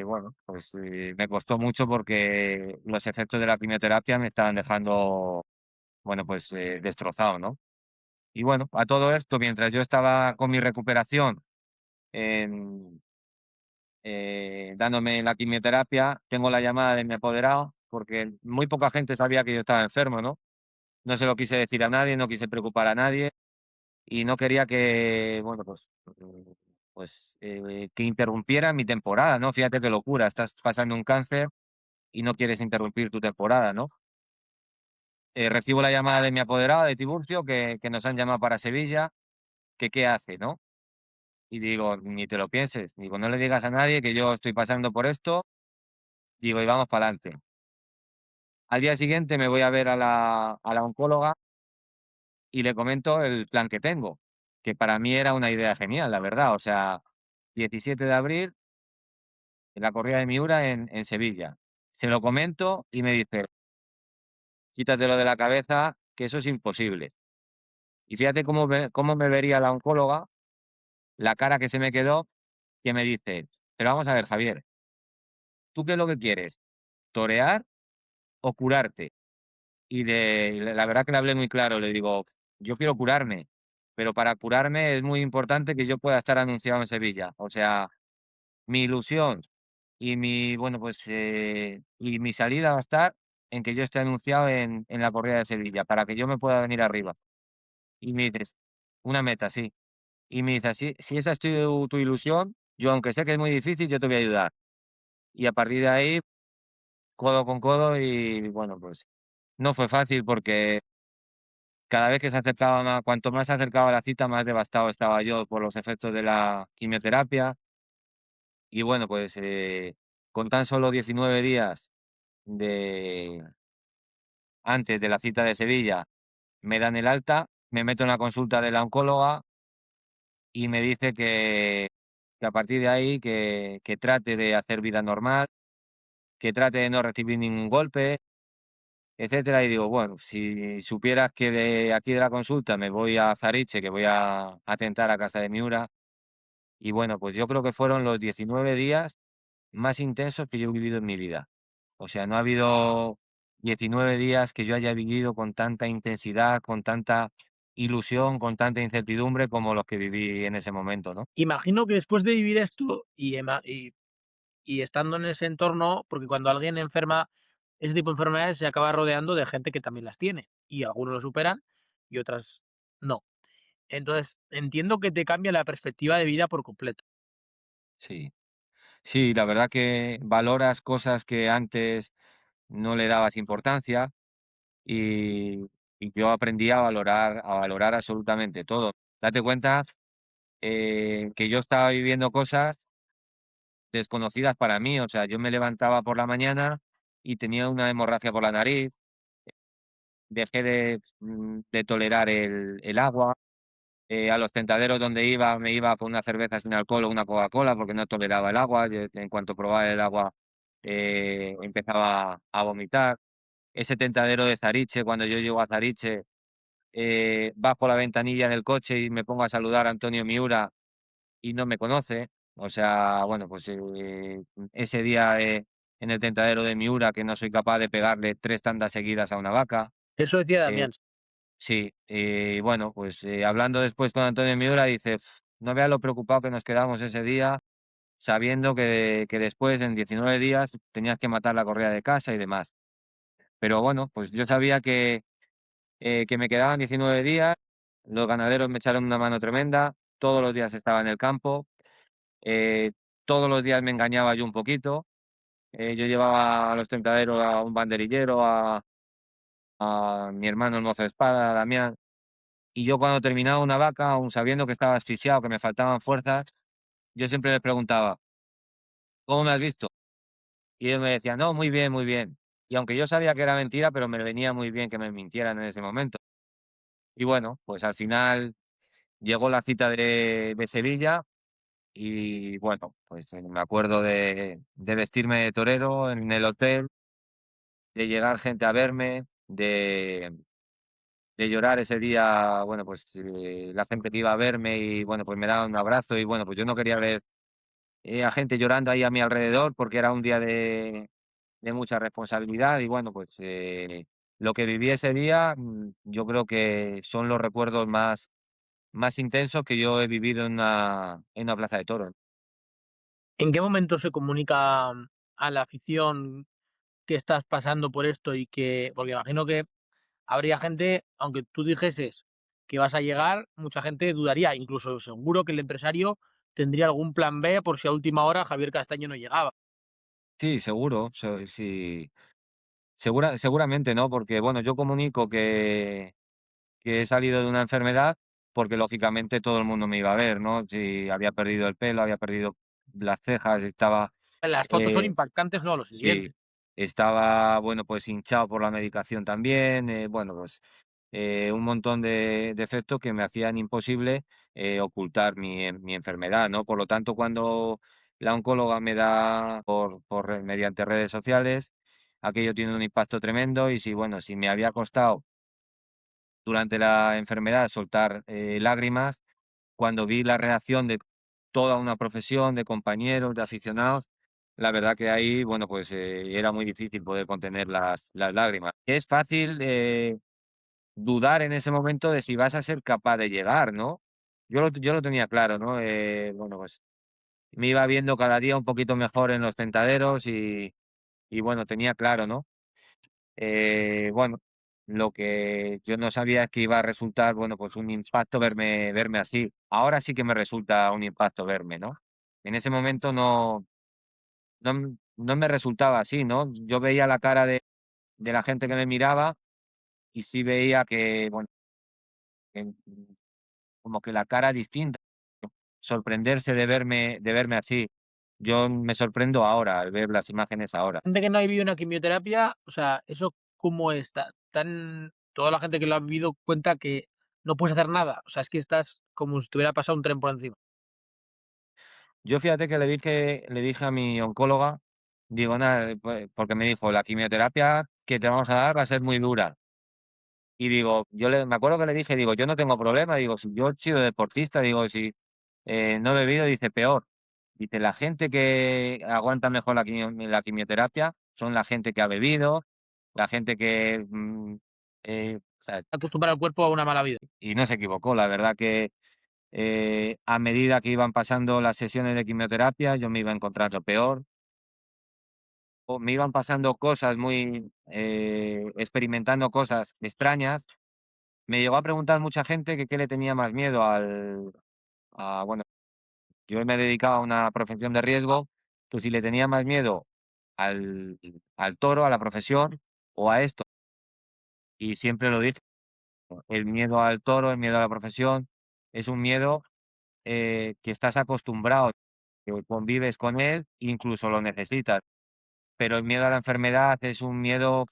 bueno, pues me costó mucho porque los efectos de la quimioterapia me estaban dejando, bueno, pues destrozado, ¿no? Y bueno, a todo esto, mientras yo estaba con mi recuperación, en, dándome la quimioterapia, tengo la llamada de mi apoderado, porque muy poca gente sabía que yo estaba enfermo, ¿no? No se lo quise decir a nadie, no quise preocupar a nadie y no quería que, bueno, que interrumpiera mi temporada, ¿no? Fíjate qué locura, estás pasando un cáncer y no quieres interrumpir tu temporada, ¿no? Recibo la llamada de mi apoderado de Tiburcio, que nos han llamado para Sevilla, que qué hace, ¿no? Y digo, ni te lo pienses, digo, no le digas a nadie que yo estoy pasando por esto, digo, y vamos para adelante. Al día siguiente me voy a ver a la oncóloga y le comento el plan que tengo. que para mí era una idea genial, la verdad. O sea, 17 de abril, en la corrida de Miura en Sevilla. Se lo comento y me dice, quítatelo de la cabeza, que eso es imposible. Y fíjate cómo me vería la oncóloga, la cara que se me quedó, que me dice, pero vamos a ver, Javier, ¿tú qué es lo que quieres? ¿Torear o curarte? La verdad que le hablé muy claro, le digo, yo quiero curarme, pero para curarme es muy importante que yo pueda estar anunciado en Sevilla. O sea, mi ilusión y mi salida va a estar en que yo esté anunciado en la corrida de Sevilla, para que yo me pueda venir arriba. Y me dices, una meta, sí. Y me dice, si esa es tu ilusión, yo aunque sé que es muy difícil, yo te voy a ayudar. Y a partir de ahí, codo con codo y bueno, pues no fue fácil porque cada vez que se acercaba cuanto más se acercaba la cita, más devastado estaba yo por los efectos de la quimioterapia. Y bueno, pues con tan solo 19 días de antes de la cita de Sevilla, me dan el alta, me meto en la consulta de la oncóloga y me dice que a partir de ahí que trate de hacer vida normal, que trate de no recibir ningún golpe, etcétera. Y digo, bueno, si supieras que de aquí de la consulta me voy a Zariche, que voy a atentar a casa de Miura, y bueno, pues yo creo que fueron los 19 días más intensos que yo he vivido en mi vida. O sea, no ha habido 19 días que yo haya vivido con tanta intensidad, con tanta ilusión, con tanta incertidumbre como los que viví en ese momento, ¿no? Imagino que después de vivir esto y estando en ese entorno, porque cuando alguien enferma ese tipo de enfermedades se acaba rodeando de gente que también las tiene y algunos lo superan y otras no. Entonces, entiendo que te cambia la perspectiva de vida por completo. Sí. Sí, la verdad que valoras cosas que antes no le dabas importancia y, y yo aprendí a valorar absolutamente todo. Date cuenta que yo estaba viviendo cosas desconocidas para mí. O sea, yo me levantaba por la mañana y tenía una hemorragia por la nariz, dejé de tolerar el agua. A los tentaderos donde iba, me iba con una cerveza sin alcohol o una Coca-Cola porque no toleraba el agua. Yo, en cuanto probaba el agua, empezaba a vomitar. Ese tentadero de Zariche, cuando yo llego a Zariche, bajo la ventanilla del coche y me pongo a saludar a Antonio Miura y no me conoce. O sea, bueno, pues ese día en el tentadero de Miura que no soy capaz de pegarle 3 tandas seguidas a una vaca. Eso decía eh, Damián. Sí, bueno, pues hablando después con Antonio Miura, dice, no veas lo preocupado que nos quedamos ese día, sabiendo que después, en 19 días, tenías que matar la correa de casa y demás. Pero bueno, pues yo sabía que me quedaban 19 días, los ganaderos me echaron una mano tremenda, todos los días estaba en el campo, eh, todos los días me engañaba yo un poquito, yo llevaba a los tentaderos a un banderillero, a mi hermano el mozo de espada, a Damián. Y yo cuando terminaba una vaca, aun sabiendo que estaba asfixiado, que me faltaban fuerzas, yo siempre les preguntaba, ¿cómo me has visto? Y ellos me decían, no, muy bien, muy bien. Y aunque yo sabía que era mentira, pero me venía muy bien que me mintieran en ese momento. Y bueno, pues al final llegó la cita de Sevilla y bueno, pues me acuerdo de vestirme de torero en el hotel, de llegar gente a verme, de llorar ese día, bueno, pues la gente que iba a verme y bueno, pues me daba un abrazo y bueno, pues yo no quería ver a gente llorando ahí a mi alrededor porque era un día de mucha responsabilidad y bueno, pues lo que viví ese día yo creo que son los recuerdos más intensos que yo he vivido en una plaza de toros. ¿En qué momento se comunica a la afición que estás pasando por esto y que porque imagino que habría gente, aunque tú dijeses que vas a llegar, mucha gente dudaría, incluso seguro que el empresario tendría algún plan B por si a última hora Javier Castaño no llegaba. Sí, seguro, sí, seguramente no, porque bueno, yo comunico que he salido de una enfermedad porque lógicamente todo el mundo me iba a ver, ¿no? Si había perdido el pelo, había perdido las cejas, estaba Las fotos son eh, impactantes, no, lo sí, siguiente. estaba, bueno, pues hinchado por la medicación también, bueno, pues un montón de defectos que me hacían imposible ocultar mi enfermedad, ¿no? Por lo tanto, cuando la oncóloga me da mediante redes sociales, aquello tiene un impacto tremendo y si, bueno, si me había costado durante la enfermedad soltar lágrimas, cuando vi la reacción de toda una profesión, de compañeros, de aficionados, la verdad que ahí, bueno, pues era muy difícil poder contener las lágrimas. Es fácil dudar en ese momento de si vas a ser capaz de llegar, ¿no? Yo lo tenía claro, ¿no? Bueno, pues me iba viendo cada día un poquito mejor en los tentaderos y bueno, tenía claro, ¿no? Bueno, lo que yo no sabía es que iba a resultar, bueno, pues un impacto verme así. Ahora sí que me resulta un impacto verme, ¿no? En ese momento no me resultaba así, ¿no? Yo veía la cara de la gente que me miraba y sí veía que, bueno, que, como que la cara distinta, sorprenderse de verme así. Yo me sorprendo ahora al ver las imágenes ahora. Gente que no ha vivido una quimioterapia, o sea, ¿eso cómo está? Tan toda la gente que lo ha vivido cuenta que no puedes hacer nada. O sea, es que estás como si te hubiera pasado un tren por encima. Yo fíjate que le dije a mi oncóloga, digo, nada, pues, porque me dijo, la quimioterapia que te vamos a dar va a ser muy dura. Y digo, me acuerdo que le dije, digo, yo no tengo problema, digo, si yo he sido deportista, digo, si no he bebido, dice, peor. Dice, la gente que aguanta mejor la quimioterapia son la gente que ha bebido, la gente que... o sea, Acostumbrar al cuerpo a una mala vida. y no se equivocó, la verdad que a medida que iban pasando las sesiones de quimioterapia, yo me iba encontrando peor, o me iban pasando cosas experimentando cosas extrañas. Me llegó a preguntar mucha gente que qué le tenía más miedo bueno, yo me dedicaba a una profesión de riesgo, pues si le tenía más miedo al toro, a la profesión o a esto. Y siempre lo dije, el miedo al toro, el miedo a la profesión, es un miedo que estás acostumbrado, que convives con él, incluso lo necesitas. Pero el miedo a la enfermedad es un miedo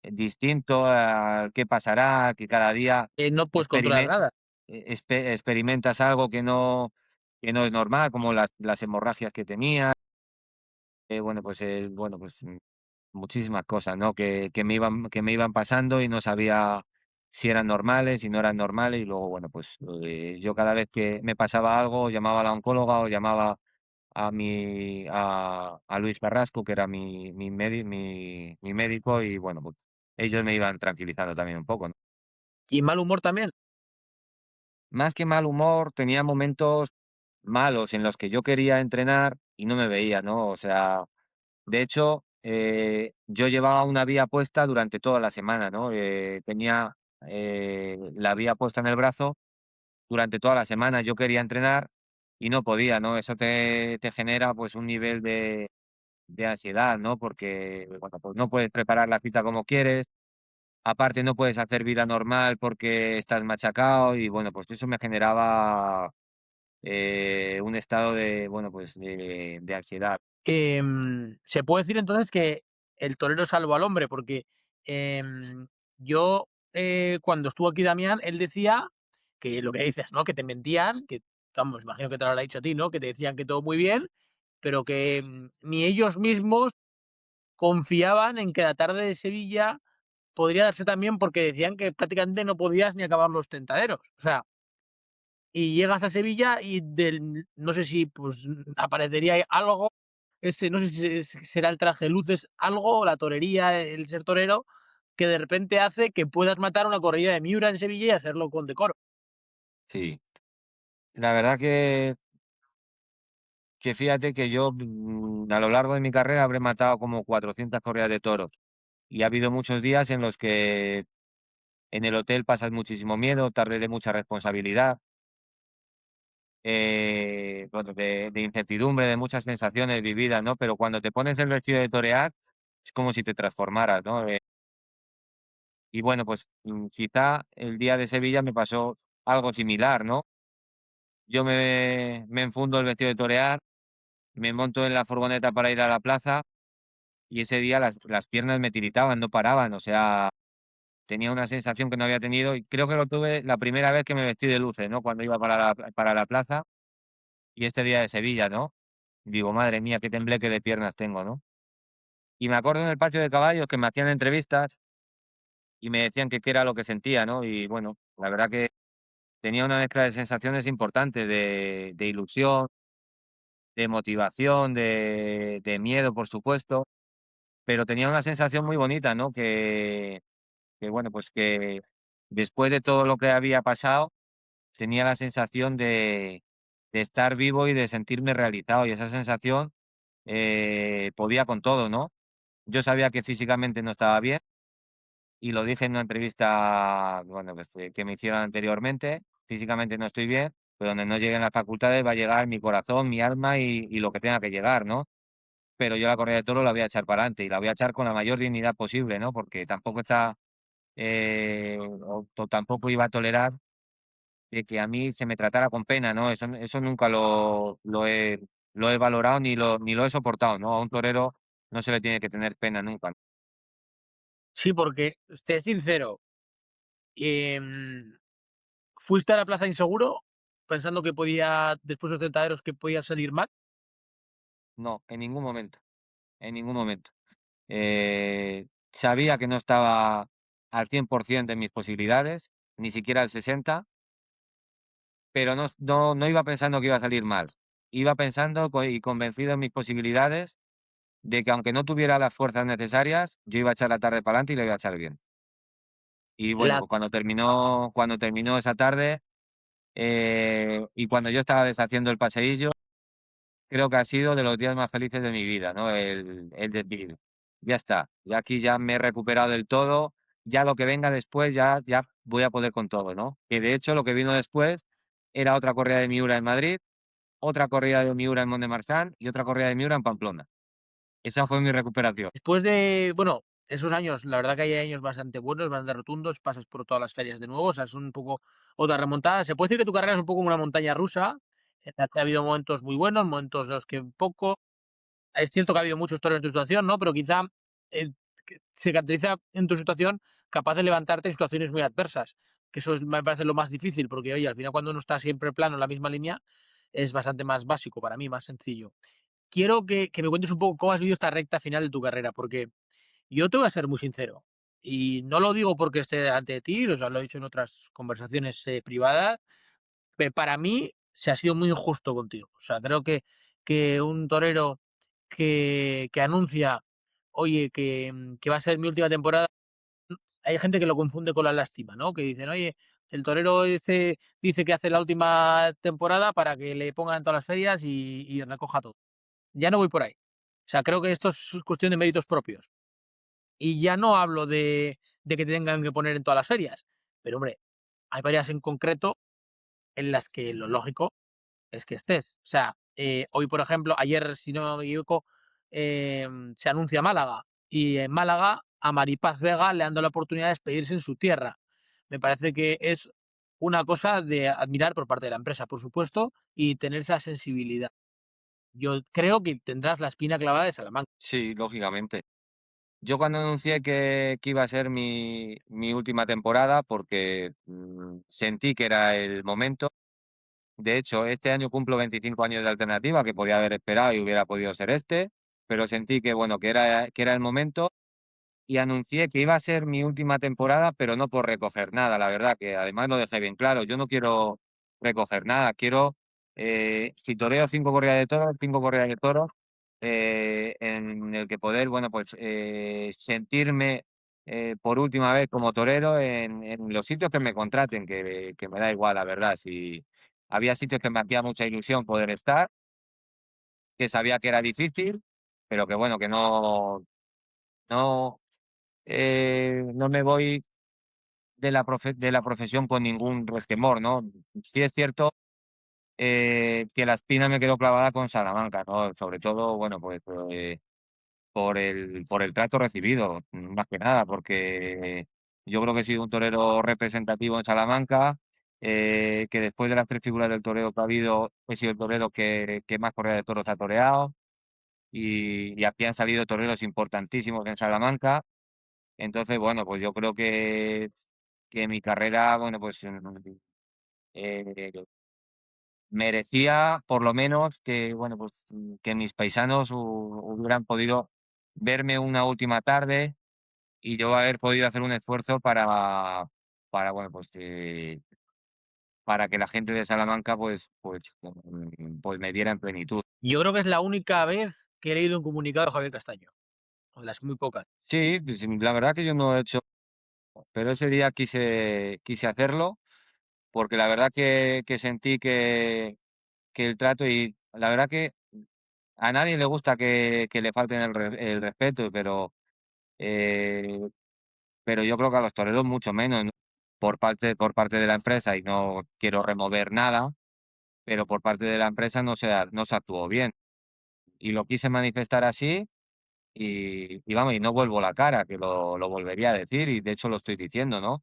distinto al qué pasará, que cada día No puedes controlar nada. experimentas algo que no es normal, como las hemorragias que tenía, muchísimas cosas, ¿no? Que me iban pasando y no sabía si eran normales, si no eran normales, y luego, bueno, pues yo cada vez que me pasaba algo, llamaba a la oncóloga o llamaba a Luis Carrasco, que era mi médico, y bueno, pues ellos me iban tranquilizando también un poco, ¿no? Y mal humor también. Más que mal humor, tenía momentos malos en los que yo quería entrenar y no me veía, ¿no? O sea, de hecho, yo llevaba una vía puesta durante toda la semana, ¿no? Tenía la vía puesta en el brazo durante toda la semana. Yo quería entrenar y no podía, ¿no? Eso te genera pues un nivel de ansiedad, ¿no? Porque, bueno, pues no puedes preparar la cita como quieres. Aparte, no puedes hacer vida normal porque estás machacado y, bueno, pues eso me generaba un estado bueno, pues de ansiedad. Se puede decir entonces que el torero salva al hombre, porque yo, cuando estuvo aquí Damián, él decía que lo que dices, ¿no? Que te mentían, que, vamos, imagino que te lo habrá dicho a ti, ¿no? Que te decían que todo muy bien, pero que ni ellos mismos confiaban en que la tarde de Sevilla podría darse también porque decían que prácticamente no podías ni acabar los tentaderos. O sea, y llegas a Sevilla y no sé si pues aparecería ahí algo, no sé si será el traje de luces, algo, la torería, el ser torero, que de repente hace que puedas matar una corrida de Miura en Sevilla y hacerlo con decoro. Sí. La verdad que fíjate que yo a lo largo de mi carrera habré matado como 400 corridas de toros y ha habido muchos días en los que en el hotel pasas muchísimo miedo, tarde de mucha responsabilidad, bueno, de incertidumbre, de muchas sensaciones vividas, ¿no? Pero cuando te pones el vestido de torear es como si te transformaras, ¿no? Y bueno, pues quizá el día de Sevilla me pasó algo similar, ¿no? Yo me enfundo el vestido de torear, me monto en la furgoneta para ir a la plaza y ese día las piernas me tiritaban, no paraban, o sea, tenía una sensación que no había tenido y creo que lo tuve la primera vez que me vestí de luces, ¿no? Cuando iba para la plaza y este día de Sevilla, ¿no? Digo, madre mía, qué tembleque de piernas tengo, ¿no? Y me acuerdo en el patio de caballos que me hacían entrevistas y me decían que qué era lo que sentía, ¿no? Y bueno, la verdad que tenía una mezcla de sensaciones importantes, de ilusión, de motivación, de miedo, por supuesto, pero tenía una sensación muy bonita, ¿no? Que bueno, pues que después de todo lo que había pasado, tenía la sensación de estar vivo y de sentirme realizado, y esa sensación podía con todo, ¿no? Yo sabía que físicamente no estaba bien y lo dije en una entrevista, bueno, pues, que me hicieron anteriormente. Físicamente no estoy bien, pero donde no lleguen las facultades va a llegar mi corazón, mi alma y lo que tenga que llegar, ¿no? Pero yo la corrida de toros la voy a echar para adelante y la voy a echar con la mayor dignidad posible, ¿no? Porque tampoco está, o tampoco iba a tolerar de que a mí se me tratara con pena, ¿no? Eso nunca lo he valorado ni lo he soportado, ¿no? A un torero no se le tiene que tener pena nunca. Sí, porque, te sincero, em, ¿fuiste a la plaza inseguro pensando que podía, después de los tentaderos, que podía salir mal? No, en ningún momento. Sabía que no estaba al 100% de mis posibilidades, ni siquiera al 60, pero no iba pensando que iba a salir mal. Iba pensando y convencido en mis posibilidades de que aunque no tuviera las fuerzas necesarias, yo iba a echar la tarde para adelante y la iba a echar bien. Y bueno, La pues cuando terminó esa tarde, y cuando yo estaba deshaciendo el paseillo, creo que ha sido de los días más felices de mi vida, ¿no? El decir, ya está, ya aquí ya me he recuperado del todo, ya lo que venga después ya voy a poder con todo, ¿no? Que de hecho lo que vino después era otra corrida de Miura en Madrid, otra corrida de Miura en Mont-de-Marsan y otra corrida de Miura en Pamplona. Esa fue mi recuperación. Después de, bueno, esos años, la verdad que hay años bastante buenos, bastante rotundos, pasas por todas las ferias de nuevo, o sea, son un poco otra remontada. Se puede decir que tu carrera es un poco como una montaña rusa, en la que ha habido momentos muy buenos, momentos en los que poco. Es cierto que ha habido muchos toros en tu situación, ¿no? Pero quizá que se caracteriza en tu situación capaz de levantarte en situaciones muy adversas, que eso me parece lo más difícil, porque oye, al final cuando uno está siempre plano en la misma línea, es bastante más básico para mí, más sencillo. Quiero que me cuentes un poco cómo has vivido esta recta final de tu carrera, porque yo te voy a ser muy sincero, y no lo digo porque esté delante de ti, o sea, lo he dicho en otras conversaciones privadas, para mí se ha sido muy injusto contigo. O sea, creo que un torero que anuncia, oye, que va a ser mi última temporada, hay gente que lo confunde con la lástima, ¿no? Que dicen, oye, el torero dice que hace la última temporada para que le pongan todas las ferias y recoja todo. Ya no voy por ahí. O sea, creo que esto es cuestión de méritos propios. Y ya no hablo de que te tengan que poner en todas las ferias, pero hombre, hay ferias en concreto en las que lo lógico es que estés. O sea, hoy, por ejemplo, ayer, si no me equivoco, se anuncia Málaga. Y en Málaga a Maripaz Vega le han dado la oportunidad de despedirse en su tierra. Me parece que es una cosa de admirar por parte de la empresa, por supuesto, y tener esa sensibilidad. Yo creo que tendrás la espina clavada de Salamanca. Sí, lógicamente. Yo cuando anuncié que iba a ser mi última temporada, porque sentí que era el momento. De hecho, este año cumplo 25 años de alternativa, que podía haber esperado y hubiera podido ser este, pero sentí que, bueno, que era el momento y anuncié que iba a ser mi última temporada, pero no por recoger nada, la verdad, que además lo dejé bien claro. Yo no quiero recoger nada, quiero, si toreo 5 corridas de toros, en el que poder, bueno, pues sentirme por última vez como torero en los sitios que me contraten, que me da igual, la verdad. Si había sitios que me hacía mucha ilusión poder estar, que sabía que era difícil, pero que bueno, que no, no me voy de la profesión con ningún resquemor, ¿no? Sí es cierto que la espina me quedó clavada con Salamanca, ¿no? Sobre todo, bueno, pues por el trato recibido, más que nada, porque yo creo que he sido un torero representativo en Salamanca, que después de las 3 figuras del toreo que ha habido, he sido el torero que más correa de toros ha toreado y aquí han salido toreros importantísimos en Salamanca. Entonces, bueno, pues yo creo que mi carrera, bueno, pues eh, merecía por lo menos que, bueno, pues que mis paisanos hubieran podido verme una última tarde y yo haber podido hacer un esfuerzo para bueno, pues para que la gente de Salamanca pues me viera en plenitud. Yo creo que es la única vez que he leído un comunicado de Javier Castaño, o de las muy pocas. Sí, pues, la verdad que yo no he hecho, pero ese día quise hacerlo porque la verdad que sentí que el trato y la verdad que a nadie le gusta que le falten el respeto, eh, pero yo creo que a los toreros mucho menos, ¿no? Por parte de la empresa, y no quiero remover nada, pero por parte de la empresa no se actuó bien. Y lo quise manifestar así y vamos, y no vuelvo la cara, que lo volvería a decir y de hecho lo estoy diciendo, ¿no?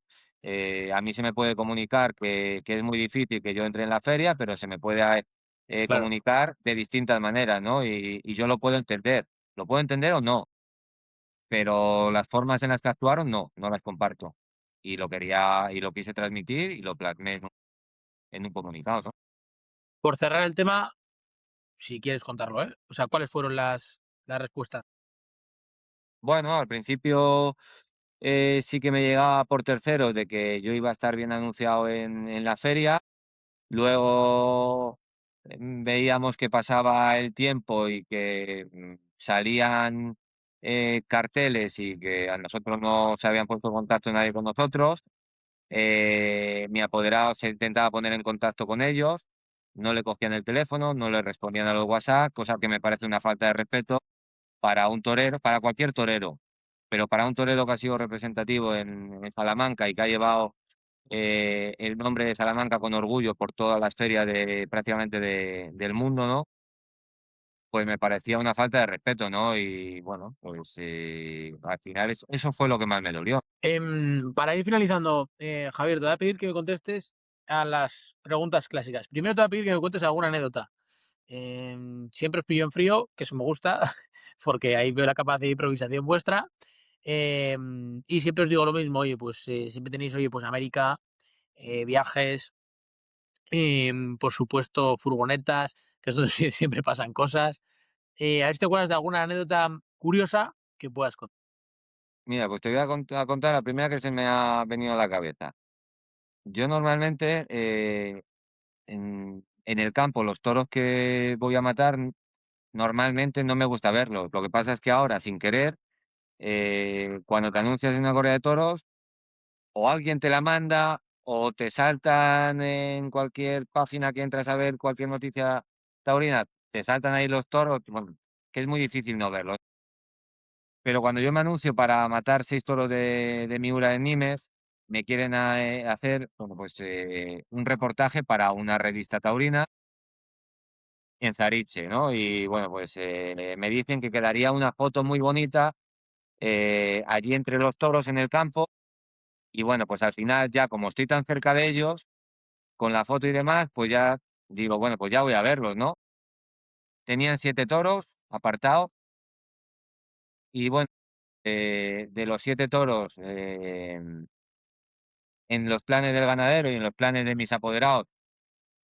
A mí se me puede comunicar que es muy difícil que yo entre en la feria, pero se me puede Claro. comunicar de distintas maneras, ¿no? Y yo lo puedo entender. ¿Lo puedo entender o no? Pero las formas en las que actuaron, no las comparto. Y lo quise transmitir y lo plasmé en un comunicado, ¿no? Por cerrar el tema, si quieres contarlo, ¿eh? O sea, ¿cuáles fueron las respuestas? Bueno, al principio sí que me llegaba por terceros de que yo iba a estar bien anunciado en la feria. Luego veíamos que pasaba el tiempo y que salían carteles y que a nosotros no se habían puesto en contacto nadie con nosotros. Mi apoderado se intentaba poner en contacto con ellos, no le cogían el teléfono, no le respondían a los WhatsApp, cosa que me parece una falta de respeto para un torero, para cualquier torero, pero para un torero que ha sido representativo en Salamanca y que ha llevado el nombre de Salamanca con orgullo por todas las ferias prácticamente del mundo, ¿no? Pues me parecía una falta de respeto, ¿no? Y bueno, pues al final eso fue lo que más me dolió. Para ir finalizando, Javier, te voy a pedir que me contestes a las preguntas clásicas. Primero te voy a pedir que me cuentes alguna anécdota. Siempre os pillo en frío, que eso me gusta, porque ahí veo la capacidad de improvisación vuestra. Y siempre os digo lo mismo, oye, pues siempre tenéis, oye, pues América, viajes, por supuesto, furgonetas, que es donde siempre pasan cosas. A ver si te acuerdas de alguna anécdota curiosa que puedas contar. Mira, pues te voy a contar la primera que se me ha venido a la cabeza. Yo normalmente en el campo, los toros que voy a matar, normalmente no me gusta verlos. Lo que pasa es que ahora, sin querer, cuando te anuncias en una corrida de toros, o alguien te la manda, o te saltan en cualquier página que entras a ver cualquier noticia taurina, te saltan ahí los toros, bueno, que es muy difícil no verlos. Pero cuando yo me anuncio para matar 6 toros de Miura en Nimes, me quieren hacer, bueno, pues, un reportaje para una revista taurina en Zariche, ¿no? Y bueno, pues, me dicen que quedaría una foto muy bonita, allí entre los toros en el campo. Y bueno, pues al final ya como estoy tan cerca de ellos, con la foto y demás, pues ya digo, bueno, pues ya voy a verlos, ¿no? Tenían 7 toros apartados y bueno, de los 7 toros, en los planes del ganadero y en los planes de mis apoderados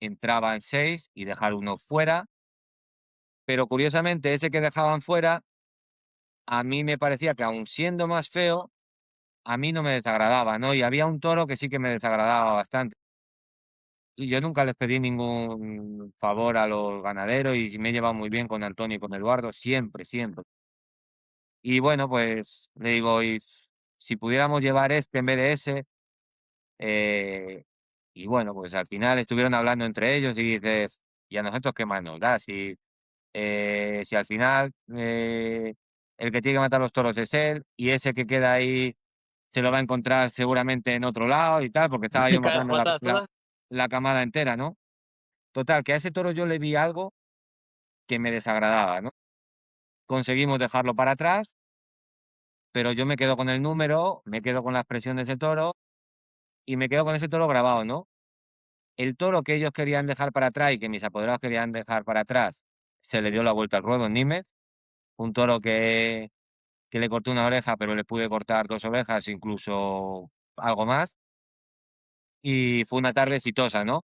entraban 6 y dejar uno fuera, pero curiosamente ese que dejaban fuera, a mí me parecía que aun siendo más feo, a mí no me desagradaba, ¿no? Y había un toro que sí que me desagradaba bastante. Y yo nunca les pedí ningún favor a los ganaderos y me he llevado muy bien con Antonio y con Eduardo, siempre, siempre. Y bueno, pues le digo, y si pudiéramos llevar este en vez de ese, eh, y bueno, pues al final estuvieron hablando entre ellos y dices, ¿y a nosotros qué más nos da? Si al final el que tiene que matar los toros es él y ese que queda ahí se lo va a encontrar seguramente en otro lado y tal, porque estaba yo Cada matando matadas todas. la camada entera, ¿no? Total, que a ese toro yo le vi algo que me desagradaba, ¿no? Conseguimos dejarlo para atrás, pero yo me quedo con el número, me quedo con la expresión de ese toro y me quedo con ese toro grabado, ¿no? El toro que ellos querían dejar para atrás y que mis apoderados querían dejar para atrás, se le dio la vuelta al ruedo en Nimes, un toro que le corté una oreja, pero le pude cortar 2 orejas, incluso algo más, y fue una tarde exitosa, ¿no?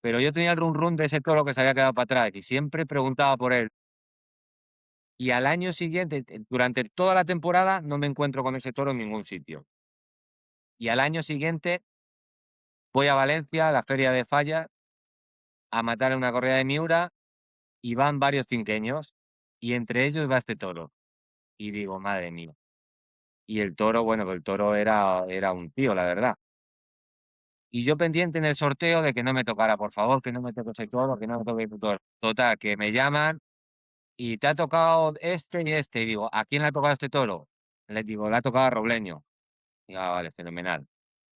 Pero yo tenía el run run de ese toro que se había quedado para atrás y siempre preguntaba por él. Y al año siguiente, durante toda la temporada, no me encuentro con ese toro en ningún sitio. Y al año siguiente voy a Valencia, a la feria de Falla, a matar en una corrida de Miura y van varios cinqueños y entre ellos va este toro. Y digo, madre mía. Y el toro, bueno, pues el toro era un tío, la verdad. Y yo pendiente en el sorteo de que no me tocara, por favor, que no me toque ese toro, que no me toque ese toro. Total, que me llaman y te ha tocado este y este. Y digo, ¿a quién le ha tocado este toro? Les digo, le ha tocado a Robleño. Y vale, fenomenal,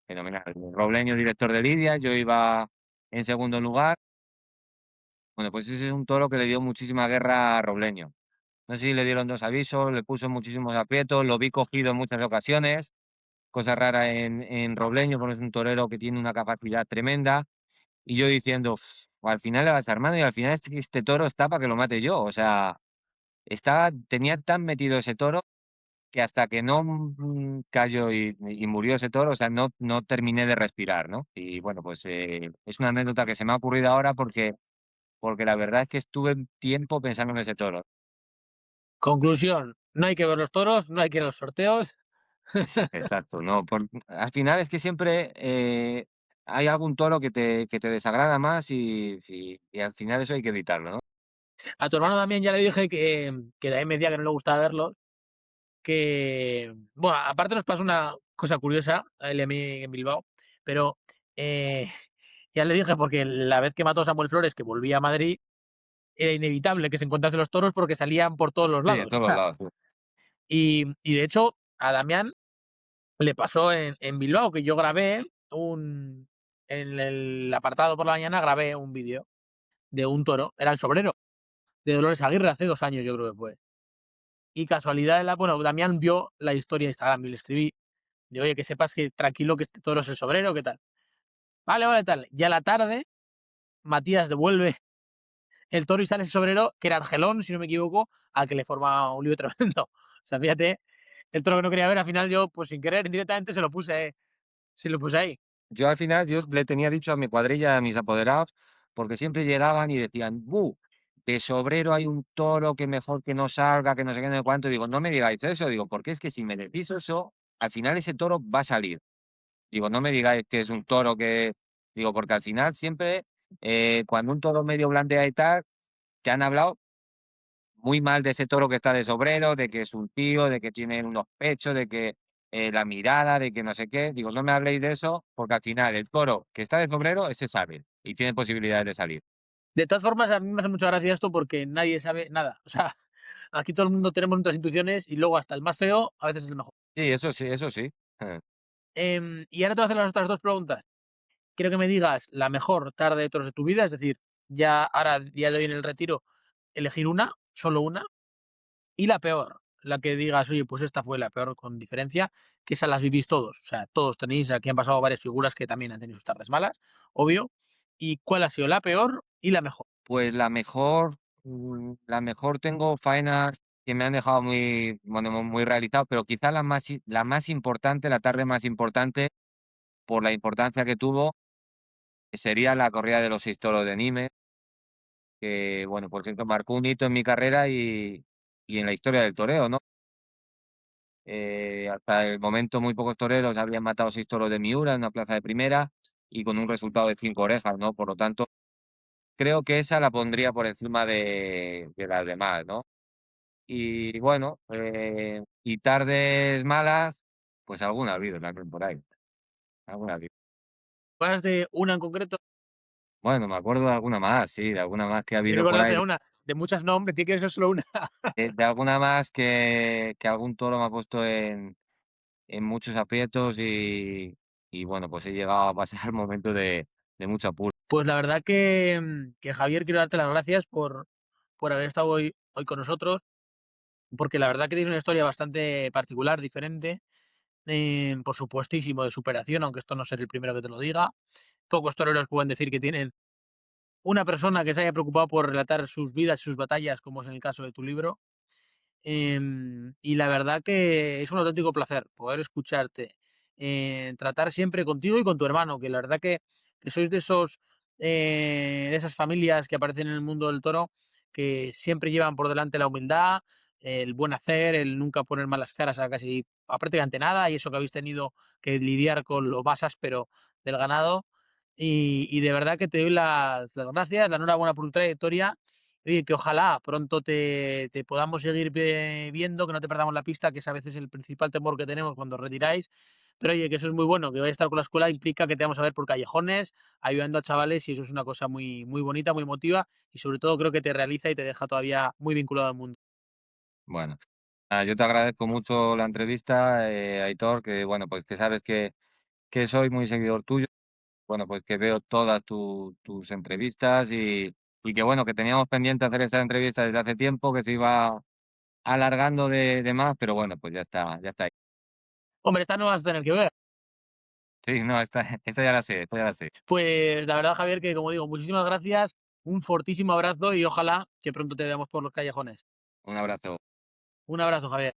fenomenal. Robleño, director de Lidia, yo iba en segundo lugar. Bueno, pues ese es un toro que le dio muchísima guerra a Robleño. No sé si le dieron 2 avisos, le puso muchísimos aprietos, lo vi cogido en muchas ocasiones, cosa rara en Robleño, porque es un torero que tiene una capacidad tremenda. Y yo diciendo: "Uf, al final le vas armando y al final este toro está para que lo mate yo". O sea, tenía tan metido ese toro que hasta que no, cayó y murió ese toro, o sea, no terminé de respirar, ¿no? Y bueno, pues, es una anécdota que se me ha ocurrido ahora porque la verdad es que estuve un tiempo pensando en ese toro. Conclusión, no hay que ver los toros, no hay que ir a los sorteos. Exacto, no, al final es que siempre, hay algún toro que te desagrada más y al final eso hay que evitarlo, ¿no? A tu hermano también ya le dije que también me decía que no le gustaba verlos, que bueno, aparte nos pasó una cosa curiosa a él y a mí en Bilbao, pero, eh, ya le dije porque la vez que mató a Samuel Flores, que volvía a Madrid, era inevitable que se encontrase los toros porque salían por todos los Sí, en lados. todos los lados, sí. Y de hecho, a Damián le pasó en Bilbao, que yo grabé en el apartado por la mañana grabé un vídeo de un toro, era el sobrero de Dolores Aguirre hace 2 años, yo creo que fue. Y casualidad de la bueno, Damián vio la historia en Instagram y le escribí de: "Oye, que sepas que tranquilo, que este toro es el sobrero, ¿qué tal?". "Vale, vale", tal. Y a la tarde, Matías devuelve el toro y sale ese sobrero, que era Argelón, si no me equivoco, al que le forma un lío tremendo. O sea, fíjate, el toro que no quería ver, al final yo, pues sin querer, indirectamente se lo puse ahí. Yo al final, yo le tenía dicho a mi cuadrilla, a mis apoderados, porque siempre llegaban y decían: de sobrero hay un toro que mejor que no salga, que no sé qué, no sé cuánto". Digo: "No me digáis eso", digo, porque es que si me decís eso, al final ese toro va a salir. Digo: "No me digáis que es un toro que", digo, porque al final siempre, cuando un toro medio blandea y tal, te han hablado muy mal de ese toro que está de sobrero, de que es un tío, de que tiene unos pechos, de que, la mirada, de que no sé qué. Digo, no me habléis de eso, porque al final el toro que está de sobrero, ese sabe y tiene posibilidades de salir. De todas formas, a mí me hace mucha gracia esto porque nadie sabe nada. O sea, aquí todo el mundo tenemos nuestras intuiciones y luego hasta el más feo a veces es el mejor. Sí, eso sí, eso sí. Y ahora te voy a hacer las otras 2 preguntas. Quiero que me digas la mejor tarde de toros de tu vida, es decir, ya ahora, día de hoy en el retiro, elegir una, solo una, y la peor, la que digas: "Oye, pues esta fue la peor con diferencia", que esas las vivís todos. O sea, todos tenéis, aquí han pasado varias figuras que también han tenido sus tardes malas, obvio. ¿Y cuál ha sido la peor y la mejor? Pues la mejor tengo faenas que me han dejado muy, bueno, muy realizado, pero quizá la más importante, la tarde más importante, por la importancia que tuvo, sería la corrida de los 6 toros de Nimes, que, bueno, por cierto, marcó un hito en mi carrera y en la historia del toreo, ¿no? Hasta el momento muy pocos toreros habían matado 6 toros de Miura en una plaza de primera y con un resultado de 5 orejas, ¿no? Por lo tanto, creo que esa la pondría por encima de las demás, ¿no? Y bueno, y tardes malas, pues alguna ha habido también por ahí, alguna ha habido. ¿Más de una en concreto? Bueno, me acuerdo de alguna más, sí, de alguna más que ha Quiero habido por acordarte ahí, de una, de muchas no, hombre, tiene que ser solo una. de alguna más que algún toro me ha puesto en muchos aprietos y bueno, pues he llegado a pasar momentos de mucho apuro. Pues la verdad que Javier, quiero darte las gracias por haber estado hoy con nosotros, porque la verdad que tienes una historia bastante particular, diferente, por supuestísimo de superación, aunque esto no será el primero que te lo diga. Pocos toreros pueden decir que tienen una persona que se haya preocupado por relatar sus vidas y sus batallas, como es en el caso de tu libro. Y la verdad que es un auténtico placer poder escucharte, tratar siempre contigo y con tu hermano, que la verdad que sois de esas familias que aparecen en el mundo del toro, que siempre llevan por delante la humildad, el buen hacer, el nunca poner malas caras a prácticamente nada, y eso que habéis tenido que lidiar con lo más áspero del ganado. Y de verdad que te doy las gracias, la enhorabuena por tu trayectoria. Oye, que ojalá pronto te podamos seguir viendo, que no te perdamos la pista, que es a veces el principal temor que tenemos cuando os retiráis. Pero oye, que eso es muy bueno, que vaya a estar con la escuela implica que te vamos a ver por callejones, ayudando a chavales, y eso es una cosa muy, muy bonita, muy emotiva, y sobre todo creo que te realiza y te deja todavía muy vinculado al mundo. Bueno, yo te agradezco mucho la entrevista, Aitor, que bueno, pues que sabes que soy muy seguidor tuyo, bueno, pues que veo todas tus entrevistas y que bueno, que teníamos pendiente hacer esta entrevista desde hace tiempo, que se iba alargando de más, pero bueno, pues ya está ahí. Hombre, esta no vas a tener que ver. Sí, no, esta ya la sé, esta ya la sé. Pues la verdad, Javier, que como digo, muchísimas gracias, un fortísimo abrazo y ojalá que pronto te veamos por los callejones. Un abrazo. Un abrazo, Javier.